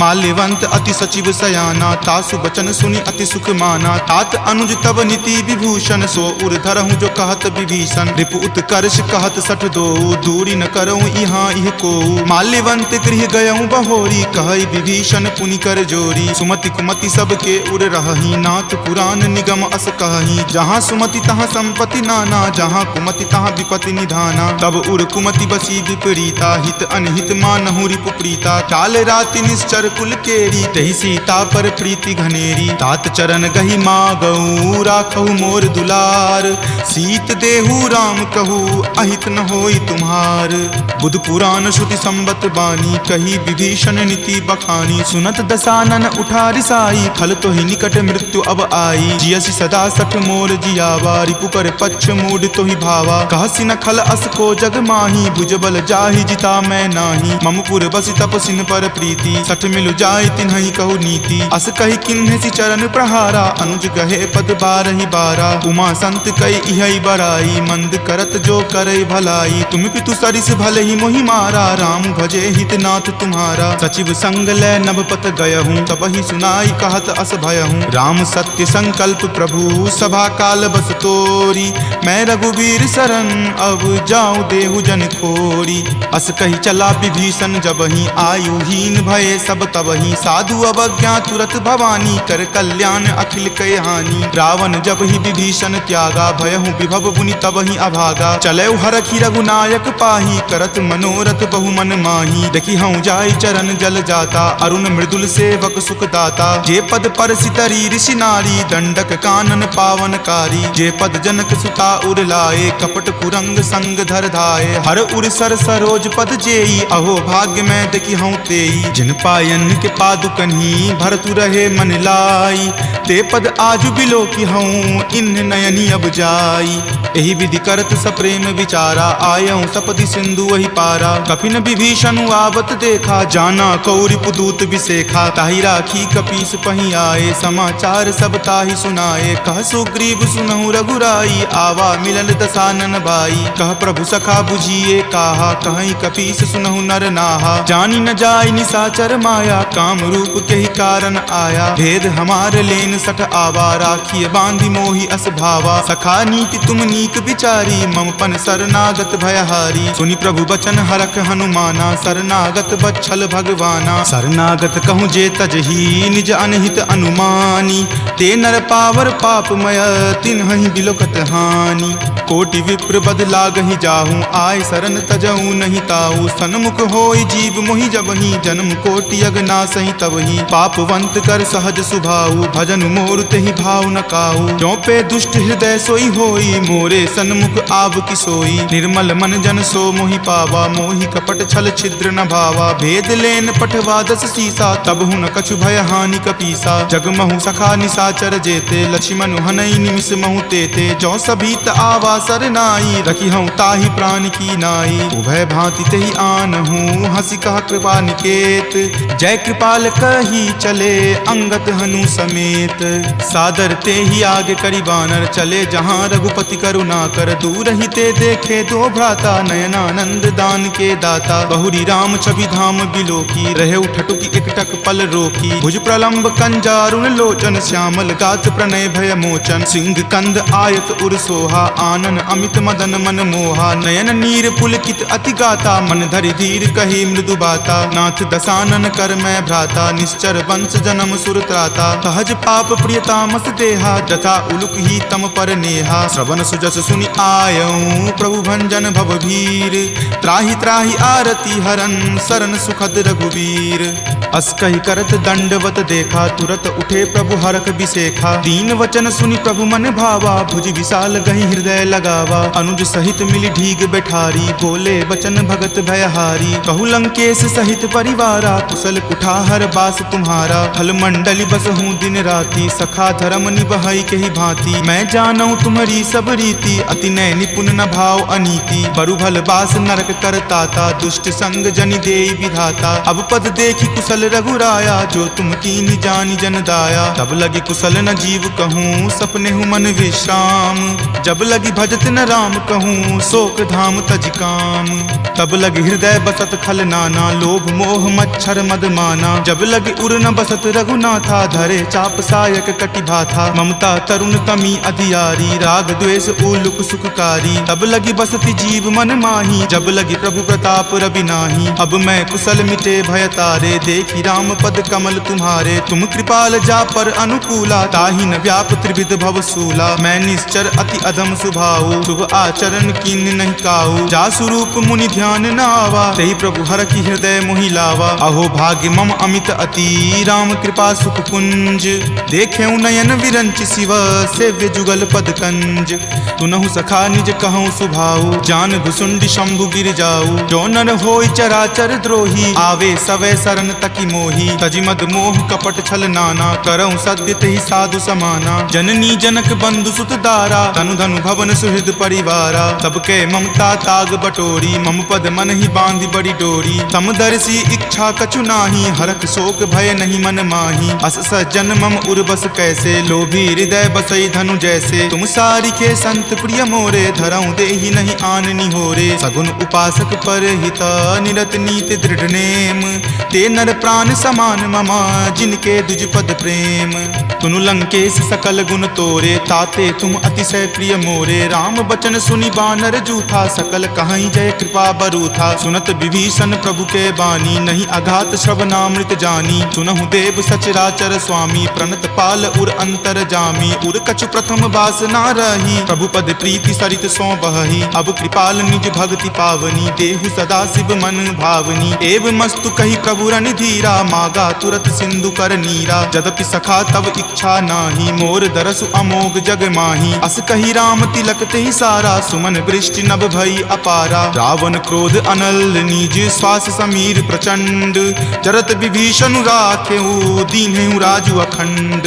माल्यवंत अति सचिव सयाना तासु बचन सुनि अति सुख माना तात अनुज तब नीति विभूषण सो उर धरहूँ जो कहत विभीषण रिपु उत्कर्ष कहत सठ दो दूरी न करऊँ यहाँ इह को माल्यवंत गृह गयऊँ बहोरी कहई विभीषण पुनि कर जोरी सुमति कुमति सबके उर रहही नाथ पुराण निगम अस कहही जहाँ सुमति तहाँ संपत्ति नाना जहाँ कुमति तहाँ विपति निधाना तब उर कुमति बसी विपरीता हित अनहित मानहु रिपु प्रीता काल राति निश्चर कुल केरी तहि सीता पर प्रीति घनेरी तात चरण गही मागऊ राखहु मोर दुलार सीत देहु राम कहू अहित न होई तुम्हार बुध पुराण श्रुति संबत बानी कही विभीषण नीति बखानी सुनत दसानन उठा रिसाई खल तो ही निकट मृत्यु अब आई जियसि सदा सठ मोर जियावा रिपु कर पक्ष मूड तो ही भावा कहसी न खल अस को जग माही भुजबल जाहि जिता मैं नाही ममपुर बसि तपसिन पर प्रीति सठ मिलु जाय तिन्हि कहु नीति अस कही किन्हे सि चरण प्रहारा अनुज गहे पद बारहि बारा उमा संत कई इहै बराई मंद करत जो करई भलाई तुम पितु सरिस भले ही मोहि मारा राम भजे हित ना नाथ तुम्हारा। सचिव संग लय नभपत गयहूँ, तब ही सुनाई कहत अस भयहूँ। राम सत्य संकल्प प्रभु सभा काल बस तोरी, मैं रघुवीर शरण अब जाऊं देहु जन खोरी। अस कही चला विभीषण जबहि, आयुहीन भये सब तबहि। साधु अवज्ञा तुरत भवानी, कर कल्याण अखिल कय हानि। रावण जब ही विभीषण त्यागा, भयहु विभव मुनि तबहि अभागा। चलै हरखि रघुनायक पाही, करत मनोरथ बहु मन माही। देखी हूँ जाय चरण जल जाता, अरुण मृदुल सेवक सुख दाता। जे पद पर सितरी ऋषि नारी, दंडक कानन पावनकारी। जे पद जनक सुता उर लाए, कपट कुरंग संग धर धाये। हर उर सर सरोज पद जेई, अहो भाग्य में देखी हूँ तेई। जिन पायन के पादुकन्ही, भरतु रहे मन लाई। ते पद आजु बिलो की हूँ, इन नयनी अब जाई। एहि विधि करत सप्रेम विचारा, आयऊँ सपदि सिंधु वही पारा। कपिन विभीषण आवत देखा, जाना कौरि पुदूत विसेखा। ताहि राखी कपीस पही आए, समाचार सब ताहि सुनाए। कह सुग्रीव सुनहु रघुराई, आवा मिलल दसानन भाई। कह प्रभु सखा बुझिए काहा, कहीं कपीस सुनहु नर नाहा। जानी न जाय निसाचर माया, काम रूप के ही कारण आया। भेद हमार लेन सठ आवा, राखिय बांधि मोहि अस भावा। सखा नीति तुम नीक विचारी, मम पन शरणागत भयहारी। सुनि प्रभु बचन हरख हनुमाना, शरणागत बच्छल भगवाना। शरणागत कहूँ जे तजही, निज अनहित अनुमानी। ते नर पावर पापमय, तिन्हि बिलोकत हानि। कोटि विप्र बद लागहि जाहूँ, आय शरण तजहूँ नहीं ताऊ। सन्मुख होय जीव मोहि जबहि, जन्म कोटि अगनासहि तबहि। पापवंत कर सहज सुभाऊ, भजन मोर तेहि भाव न काऊ। जो पे दुष्ट हृदय सोई होई, मोरे सन्मुख आव की सोई। निर्मल मन जन सो मोहि पावा, मोहि कपट छल छिद्र न भावा। भेद लेन पठवा दस सीसा, तब हूँ न कछु भय हानि कपीसा। जगमहु सखा निसाचर जेते, लक्ष्मण हनई निमिष महु तेते। जो सभीत आवा सरनाई, रखी हूँ ताहि प्राण की नाई। उभय भांति तेहि आनहूँ, हंसी कहा कृपा निकेत। जय कृपाल कही चले, अंगत हनु समेत। सादर ते ही आगे करी बानर, चले जहाँ रघुपति करुणा कर। दूर ही ते देखे दो भ्राता, नयनानंद दान के दाता। बहुरी राम छवि धाम बिलो की, रहे ठटुकी एकटक पल रोकी। भुज प्रलंब कंजारुण लोचन, श्यामल गात प्रणय भय मोचन। सिंह कंद आयत उर सोहा, आनन अमित मदन मन मोहा। नयन नीर पुलकित अति गाता, मन धरि धीर कही मृदु बाता। नाथ दसानन कर मैं भ्राता, निश्चर वंश जन्म सुर त्राता। सहज पाप प्रियतामस देहा, जथा उलुक ही तम पर नेहा। श्रवण सुजस सुनि आयऊँ, प्रभु भंजन भवभीर। त्राहि त्राहि आरती हरन, शरण सुखद रघुवीर। अस कहि करत दंडवत देखा, तुरत उठे प्रभु हरख बिसेखा। दीन वचन सुनि प्रभु मन भावा, भुज विशाल गहि हृदय लगावा। अनुज सहित मिली ढीग बैठारी, बोले बचन भगत भयहारी। कहु लंकेश सहित परिवारा, कुशल कुठार बास तुम्हारा। फल मंडली बस हूँ दिन राति, सखा धर्म निबहई के ही भांति। मैं जानऊँ तुम्हारी सब रीति, अति नय निपुण न भाव अनीति। बरु भल बास नरक करताता, दुष्ट संग जनि देई विधाता। अब पद देखी कुशल रघुराया, जो तुम कीन्ही जानि जन दाया। तब लगी कुशल न जीव कहूँ, सपने हूँ मन विश्राम। जब लगी भजत न राम कहूँ, शोक धाम तज काम। तब लगी हृदय बसत खल नाना, लोभ मोह मच्छर मद माना। जब लगी उर न बसत रघुनाथा, धरे चाप सायक कटि भाथा। ममता तरुण तमी अधियारी, राग द्वेष उलुक सुखकारी। तब लगी बसती जीव मन माही, जब लगी प्रभु प्रताप रवि नाही। अब मैं कुशल मिटे भय तारे, देखी राम पद कमल तुम्हारे। तुम कृपाल जा पर अनुकूला, ताहि न व्याप त्रिविध भव सूला। मैं निश्चर अति अधम सुभाऊ, शुभ आचरण कीन नहीं काऊ। जा स्वरूप मुनि ध्यान न आवा, तेहि प्रभु हर की हृदय मोहि लावा। अहो भाग्य मम अमित अति, राम कृपा सुख पुंज। देखे नयन विरंच शिव, सेव्य जुगल पद कंज। तुनहु सखा निज कहूँ सुभाऊ, जान भुसुंड शंभु गिर जाऊ। जो नर होय चराचर द्रोही, आवे सवै शरण तक की मोही तजी मद मोह कपट छल नाना करऊं सद्य तेहि साधु समाना जननी जनक बंधु सुत दारा तनु धनु भवन सुहृद परिवारा सबके ममता ताग बटोरी मम पद मन ही बांधी बड़ी डोरी समदर्शी इच्छा कछु नाही हरख शोक भय नहीं मन माही अस सज्जन मम उर्बस कैसे लोभी हृदय बसई धनु जैसे तुम सारिखे संत प्रिय मोरे धरऊं देहि नहीं आननी होरे सगुन उपासक पर हिता निरत नीति दृढ़ नेम ते नर प्राण समान ममा जिनके दुज पद प्रेम तुनु लंकेश सकल गुण तोरे ताते तुम अतिशय प्रिय मोरे राम बचन सुनि बानर जूथा सकल कहाई जय कृपा बरूथा सुनत विभीषण प्रभु के बानी नहीं अघात श्रवणामृत जानी सुनहु देव सचराचर स्वामी प्रणत पाल उर अंतर जामी उर कछु प्रथम बास ना रही प्रभु पद प्रीति सरित सो बही अब कृपाल निज भक्ति पावनी देहु सदा शिव मन भावनी एव मस्तु कही प्रभु रण धीरा मागा तुरत सिंधु कर नीरा जदपि सखा तब इच्छा नाही मोर दरसु अमोघ जग माही अस कही राम तिलक तेहि सारा सुमन वृष्टि नभ भई अपारा रावण क्रोध अनल निज श्वास समीर प्रचंड जरत विभीषण राखेऊ दीन्हु राजु अखंड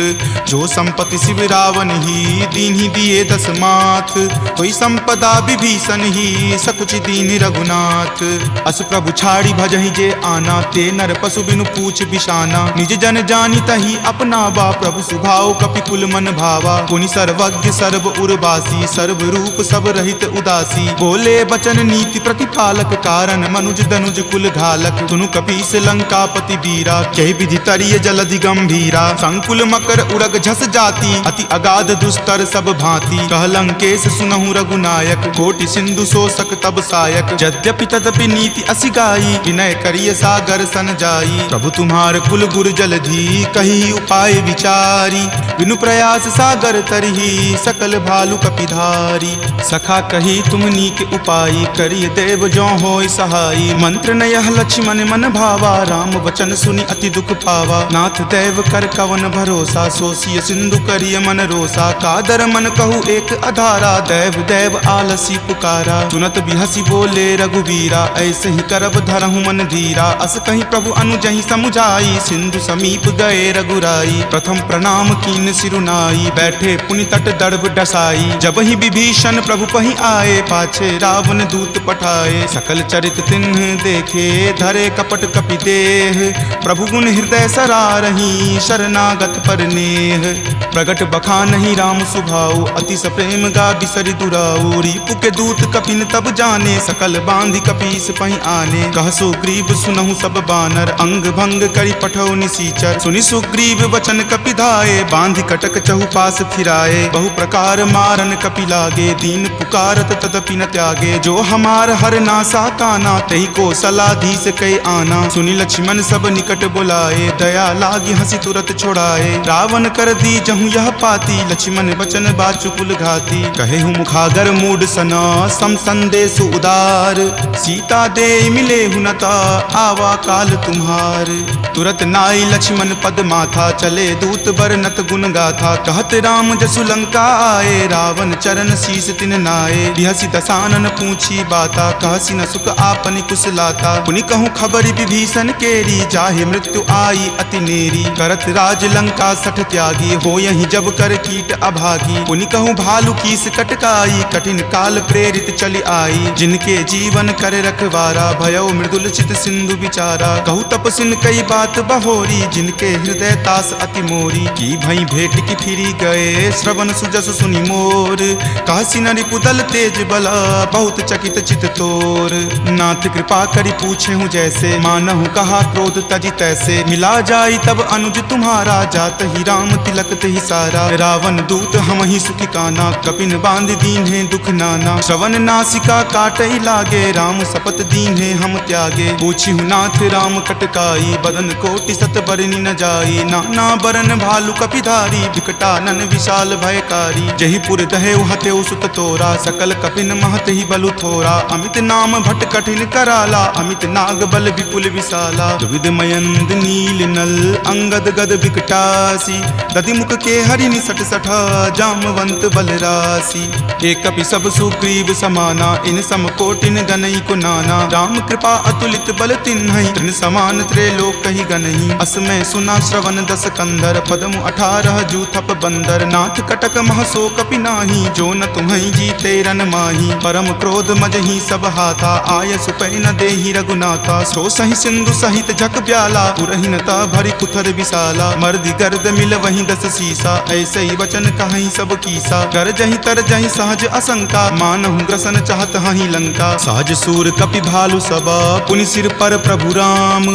जो संपत्ति शिव रावण ही दीन्हि दिए दस माथ कोई संपदा विभीषण ही सकुच दीन रघुनाथ अस प्रभु छाड़ी भजहि जे आना ते नर पशु बिनु पूछ बिशाना निज जन जानी तही अपनावा प्रभु सुभाव कपि कुल मन भावा पुनि सर्वज्ञ सर्व उर्वासी सर्व रूप सब रहित उदासी बोले बचन नीति प्रतिपालक कारण मनुज दनुज कुल घालक तुनु कपीस लंकापति बीरा कहि विधि तरिय जलधि गंभीरा संकुल मकर उरग झस जाति अति अगाध दुस्तर सब भांति कह लंकेश सुनहु रघुनायक कोटि सिंधु शोषक तब सायक यद्यपि तदपि नीति असि गाई विनय करिय सागर सन जाई प्रभु तुम्हार कुल गुर जलधि कही उपाय विचारी बिनु प्रयास सागर तरही सकल भालु कपिधारी सखा कही तुम नीक उपाय करिय देव जो होय सहाई मंत्र नयह लक्ष्मण मन भावा राम वचन सुनि अति दुख पावा नाथ देव कर कवन भरोसा सोसिय सिंधु करिय मन रोसा कादर मन कहु एक अधारा देव देव आलसी पुकारा सुनत बिहसी बोले रघुवीरा ऐसे ही करब धरहु मन धीरा अस कहीं प्रभु अनुजहि समुझाई सिंधु समीप गए रघुराई प्रथम प्रणाम कीन सिरुनाई बैठे पुनि तट दर्भ डसाई जब ही विभीषण प्रभु पहि आए पाछे रावण दूत पठाए सकल चरित तिन्ह देखे धरे कपट कपि देह प्रभु गुण हृदय सरारही शरणागत पर नेह प्रगट बखा नहीं राम सुभाऊ अति सप्रेम गा बिसरि दुराऊ रिपु के दूत कपिन तब जाने सकल बांधि कपीस पहि आने कह सुग्रीव सुनहु सब बानर अंग भंग करि पठौ निसीचर सुनि सुग्रीव वचन कपि धाये बांधि कटक चहुपास फिराए बहु प्रकार मारन कपि लागे दीन पुकारत तदपि न त्यागे जो हमार हर नासा काना तही को सलाधीस कई आना सुनि लक्ष्मण सब निकट बुलाए दया लागी हंसी तुरत छोड़ाए रावण कर दी जहु यह पाती लक्ष्मण वचन बाचुकुल घाती कहे हूँ मुखागर मूड सना सम संदेश उदार सीता दे मिले हुनता आवा काल तुम्हार तुरत नाई लक्ष्मण पद माथा चले दूत बरनत गुण गाथा कहत राम जसु लंका आए रावण चरण शीस तिन नाये बिहसी दसानन पूछी बाता कहसी न सुख आपनि कुशलाता पुनि कहूँ खबरि विभीषण केरी जाहे मृत्यु आई अति नेरी करत राज लंका सठ त्यागी हो यही जब कर कीट अभागी पुनि कहूँ भालू कीस कटकाई कठिन काल प्रेरित चली आई जिनके जीवन करे रखवारा भयो मृदुल चित सिंधु बिचारा कहू तपसिन कई बात बहोरी जिनके हृदय तास अति मोरी की भई भेट की फिरी गए श्रवण सुजस सुनि मोर काशी नरि पुदल तेज बला बहुत चकित चित तोर नाथ कृपा करी पूछे हूँ जैसे मानहु कहा क्रोध तजी तैसे मिला जाई तब अनुज तुम्हारा जात ही राम तिलक ही सारा रावण दूत हम ही सुखी काना कपिन बांध दीन है दुख नाना श्रवण नासिका काट ही लागे राम सपत दीन है हम त्यागे पूछी हूँ नाथ राम कटकाई बदन कोटि सत बरनी न जाई नाना बरन भालू कपिधारी विकटानन विशाल भयकारी जहीपुर दहे हते सुत तोरा सकल कपिन महत ही बलु थोरा अमित नाम भट कठिन कराला अमित नाग बल विपुल विशाला विविध मयंद नील नल अंगद गद विकटासी दधि मुख के हरिनि सठ सठा जामवंत बलरासी। एक कपि सब सुग्रीव समाना इन सम कोटिन गनई को नाना। राम कृपा अतुलित बल तिन्हई तृण समान त्रैलोक कही गनई। अस में सुना श्रवण दस कंधर पदमु 18 जूथप बंदर। नाथ कटक महसो कपि नाही जो न तुम्हई जीते रन माही। परम क्रोध मजही सब हाथा आय सुपै न देहि रघुनाथा। सो सही सिंधु सहित झक ब्याला पुरहिनता भरी कुथर विशाला। मर्दि गर्द मिल वहीं 10 सीसा ऐसे ही वचन कहीं सब कीसा। कर जही तर जही सहज असंका मानहु ग्रसन चाहत हही लंका। सहज सूर कपि भालु सबा पुनि सिर पर प्रभु राम।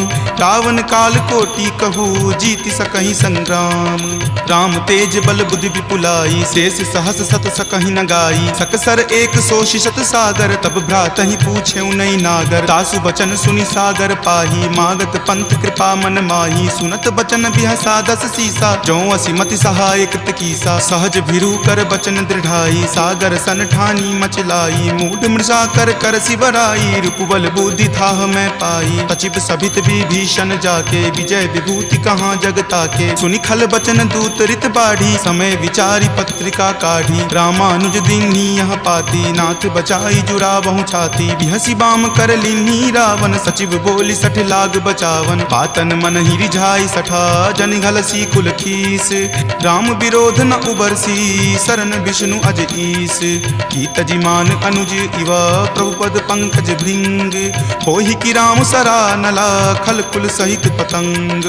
रावण काल कोटि कहू जीति सकहि संग्राम। राम तेज बल बुद्धि विपुलाई शेष सहस सत सकहि न गाई। सकसर एक सो शिशत सागर तब भ्रात ही पूछे नई नागर। तासु बचन सुनि सागर पाही मागत पंथ कृपा मन माही। सुनत बचन बिहसा 10 सीसा जो असिमति सहाय कृत कीसा। सहज भिरु कर बचन दृढ़ाई सागर सन ठानी मचलाई। मूढ़ मृषा कर कर सिवराई रूपबल बुद्धि थाह मैं पाई। सचिव सभित विभीषण जाके विजय विभूति कहाँ जगता के। सुनि खल बचन दूत रित बाढ़ी समय विचारी पत्रिका काढ़ी। रामानुज दीन्ही यह पाती नाथ बचाई जुरावहु छाती। बिहसी बाम कर लिन्ही रावण सचिव बोली सठ लाग बचावन। पातन मन ही रिझाई सठा जन घलसी कुल खीस। राम विरोध न उबरसी शरण विष्णु अज ईस। कीत जिमान अनुज इवा प्रभुपद पंकज भृंग। होहि कि राम सरा नला खल कुल सहित पतंग।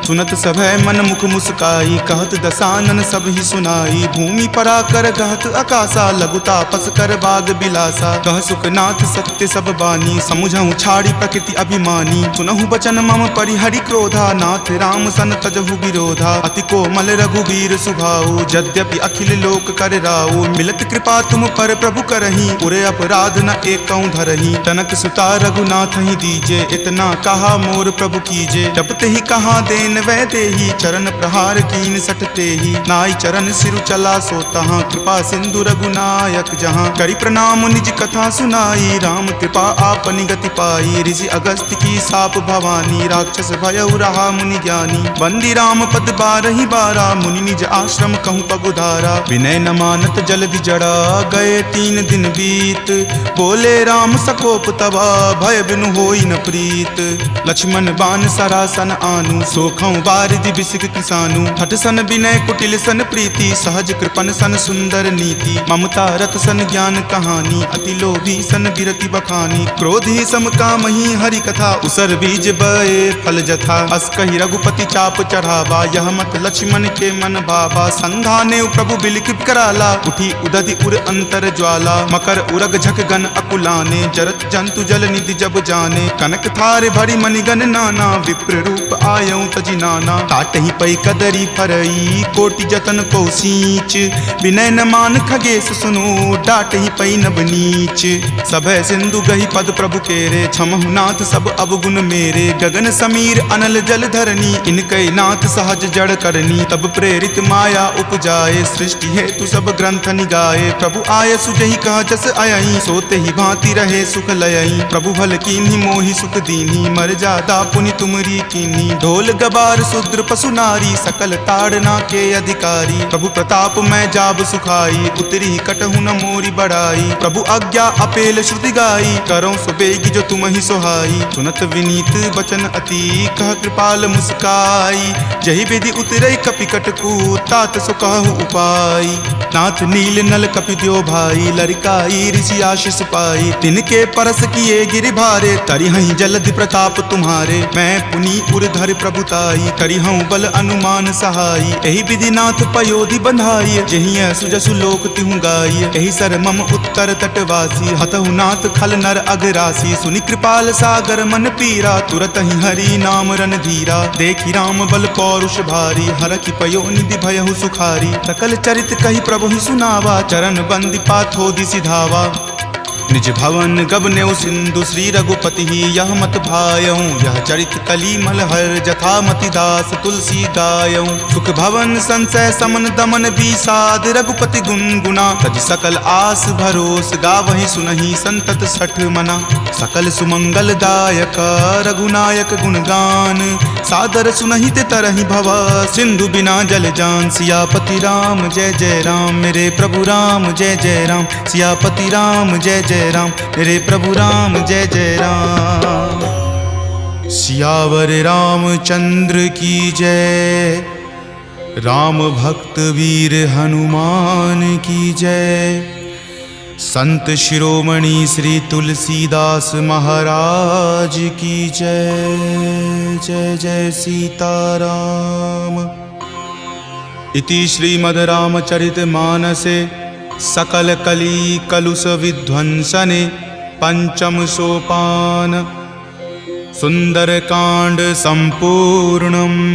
सुनत सभय मन मुख मुस्काई कहत दसानन सब ही सुनाई। भूमि परा कर गहत आकाशा लघुता पस कर बाग बिलासा। कह सुखनाथ सत्य सब बानी समुझहु छाड़ी प्रकृति अभिमानी। सुनहु बचन मम परिहरि क्रोधा नाथ राम सन तजहु विरोधा। अति कोमल रघुवीर सुभाऊ यद्यपि अखिल लोक कर राऊ। मिलत कृपा तुम पर प्रभु करही पुरे अपराध न एकौ धरही। तनक सुता रघुनाथ ही दीजे इतना कहा मोर प्रभु कीजे। जपते ही कहा देन वै देही चरण प्रहार कीन सटते ही। नाई चरण सिरु चला सो तहाँ कृपा सिंधु रघुनायक जहाँ। करि प्रणाम निज कथा सुनाई राम कृपा आपनि गति पाई। ऋषि अगस्त्य की साप भवानी राक्षस भयउ रहा मुनि ज्ञानी। बंदी राम पद 12 बारा मुनि निज आश्रम कहूँ पगुधारा। विनय न मानत जल्दि जड़ा गए 3 दिन बीत। बोले राम सकोप तबा भय बिनु होई न प्रीत। लक्ष्मण बान सरासन आनु सोखौ बारिधि बिसिक किसानु। हठ सन विनय कुटिल सन प्रीति सहज कृपन सन सुंदर नीति। ममता रत सन ज्ञान कहानी अति लोभी सन बिरति बखानी। क्रोध ही सम कामहि हरि कथा उसर बीज बए फल जथा। अस कहि रघुपति चाप चढ़ावा यह मत लक्ष्मण के मन भावा। संधाने प्रभु बिलिख कराला उठी उदधि उर अंतर ज्वाला। मकर उरग झक गन अकुलाने जरत जंतु जल निधि जब जाने। कनक थारे भरी मणिगन नाना विप्र रूप आयौ तजि नाना। काटहि पै कदरी फरई कोटि जतन को सींच। विनय न मान खगेश सुनो डाटहि पै नब नीच। सभय सिंधु गहि पद प्रभु केरे क्षमहु नाथ सब अवगुण मेरे। गगन समीर अनल जल धरनी इनकै नाथ सहज जड़ करनी। तब प्रेरित माया उपजाए सृष्टि हेतु सब ग्रंथ निगाए। प्रभु आय सुजहि कह जस अयहि सोते ही भांति रहे सुख लयहि। प्रभु भल कीन्ही मोहि सुख दीन्ही मर जादा पुनि तुमरी कीन्ही। ढोल गबार शूद्र पशु नारी सकल ताड़ना के अधिकारी। प्रभु प्रताप मैं जाब सुखाई उतरी कटहु न मोरी बढ़ाई। प्रभु आज्ञा अपेल श्रुति गाई करो सुबेगी जो तुम ही सोहाई। सुनत विनीत बचन अति कह कृपाल मुस्काई। जहि विधि उतरई कपि कटकू तात सो कहु उपाय। नाथ नील नल कपि द्यो भाई लरिकाई ऋषि आशीष पाई। तिनके परस किए गिरि भारे तरिहहि जलधि प्रताप तुम्हारे। मैं पुनि उर्धर प्रभुताई करिहऊँ बल अनुमान सहाई। एहि विधि नाथ पयोधि बंधाई जहिया सुजसु लोक तिहु गाई। एहि सर मम उत्तर तटवासी हतहु नाथ खल नर अघरासी। सुनि कृपाल सागर मन पीरा तुरत ही हरि नाम रन धीरा। देखि राम बल पौरुष भारी हरखि पयो निधि भयहु सुखारी। सकल चरित कहि प्रभु ही सुनावा चरण बंदी पाथोधि सिधावा। निज भवन गबनेउ सिंधु श्री रघुपति ही यह मत भायऊँ। यह चरित कली मलहर जथा मति दास तुलसी गायऊँ। सुख भवन संशय समन दमन विषाद रघुपति गुनगुना। तज सकल आस भरोस गावहि सुनहि संतत सठ मना। सकल सुमंगल दायक रघुनायक गुणगान सादर सुनहित तरहि भव, सिंधु बिना जल जान। सियापति राम जय जय राम, मेरे प्रभु राम जय जय राम। सियापति राम जय जय राम, मेरे प्रभु राम जय जय राम। सियावर रामचंद्र की जय, राम भक्त वीर हनुमान की जय। संत शिरोमणि श्री तुलसीदास महाराज की जय। जय जय सीताराम। इति श्रीमद् रामचरित मानसे सकल कली कलुष विध्वंसने पंचम सोपान सुंदरकांड संपूर्णम्।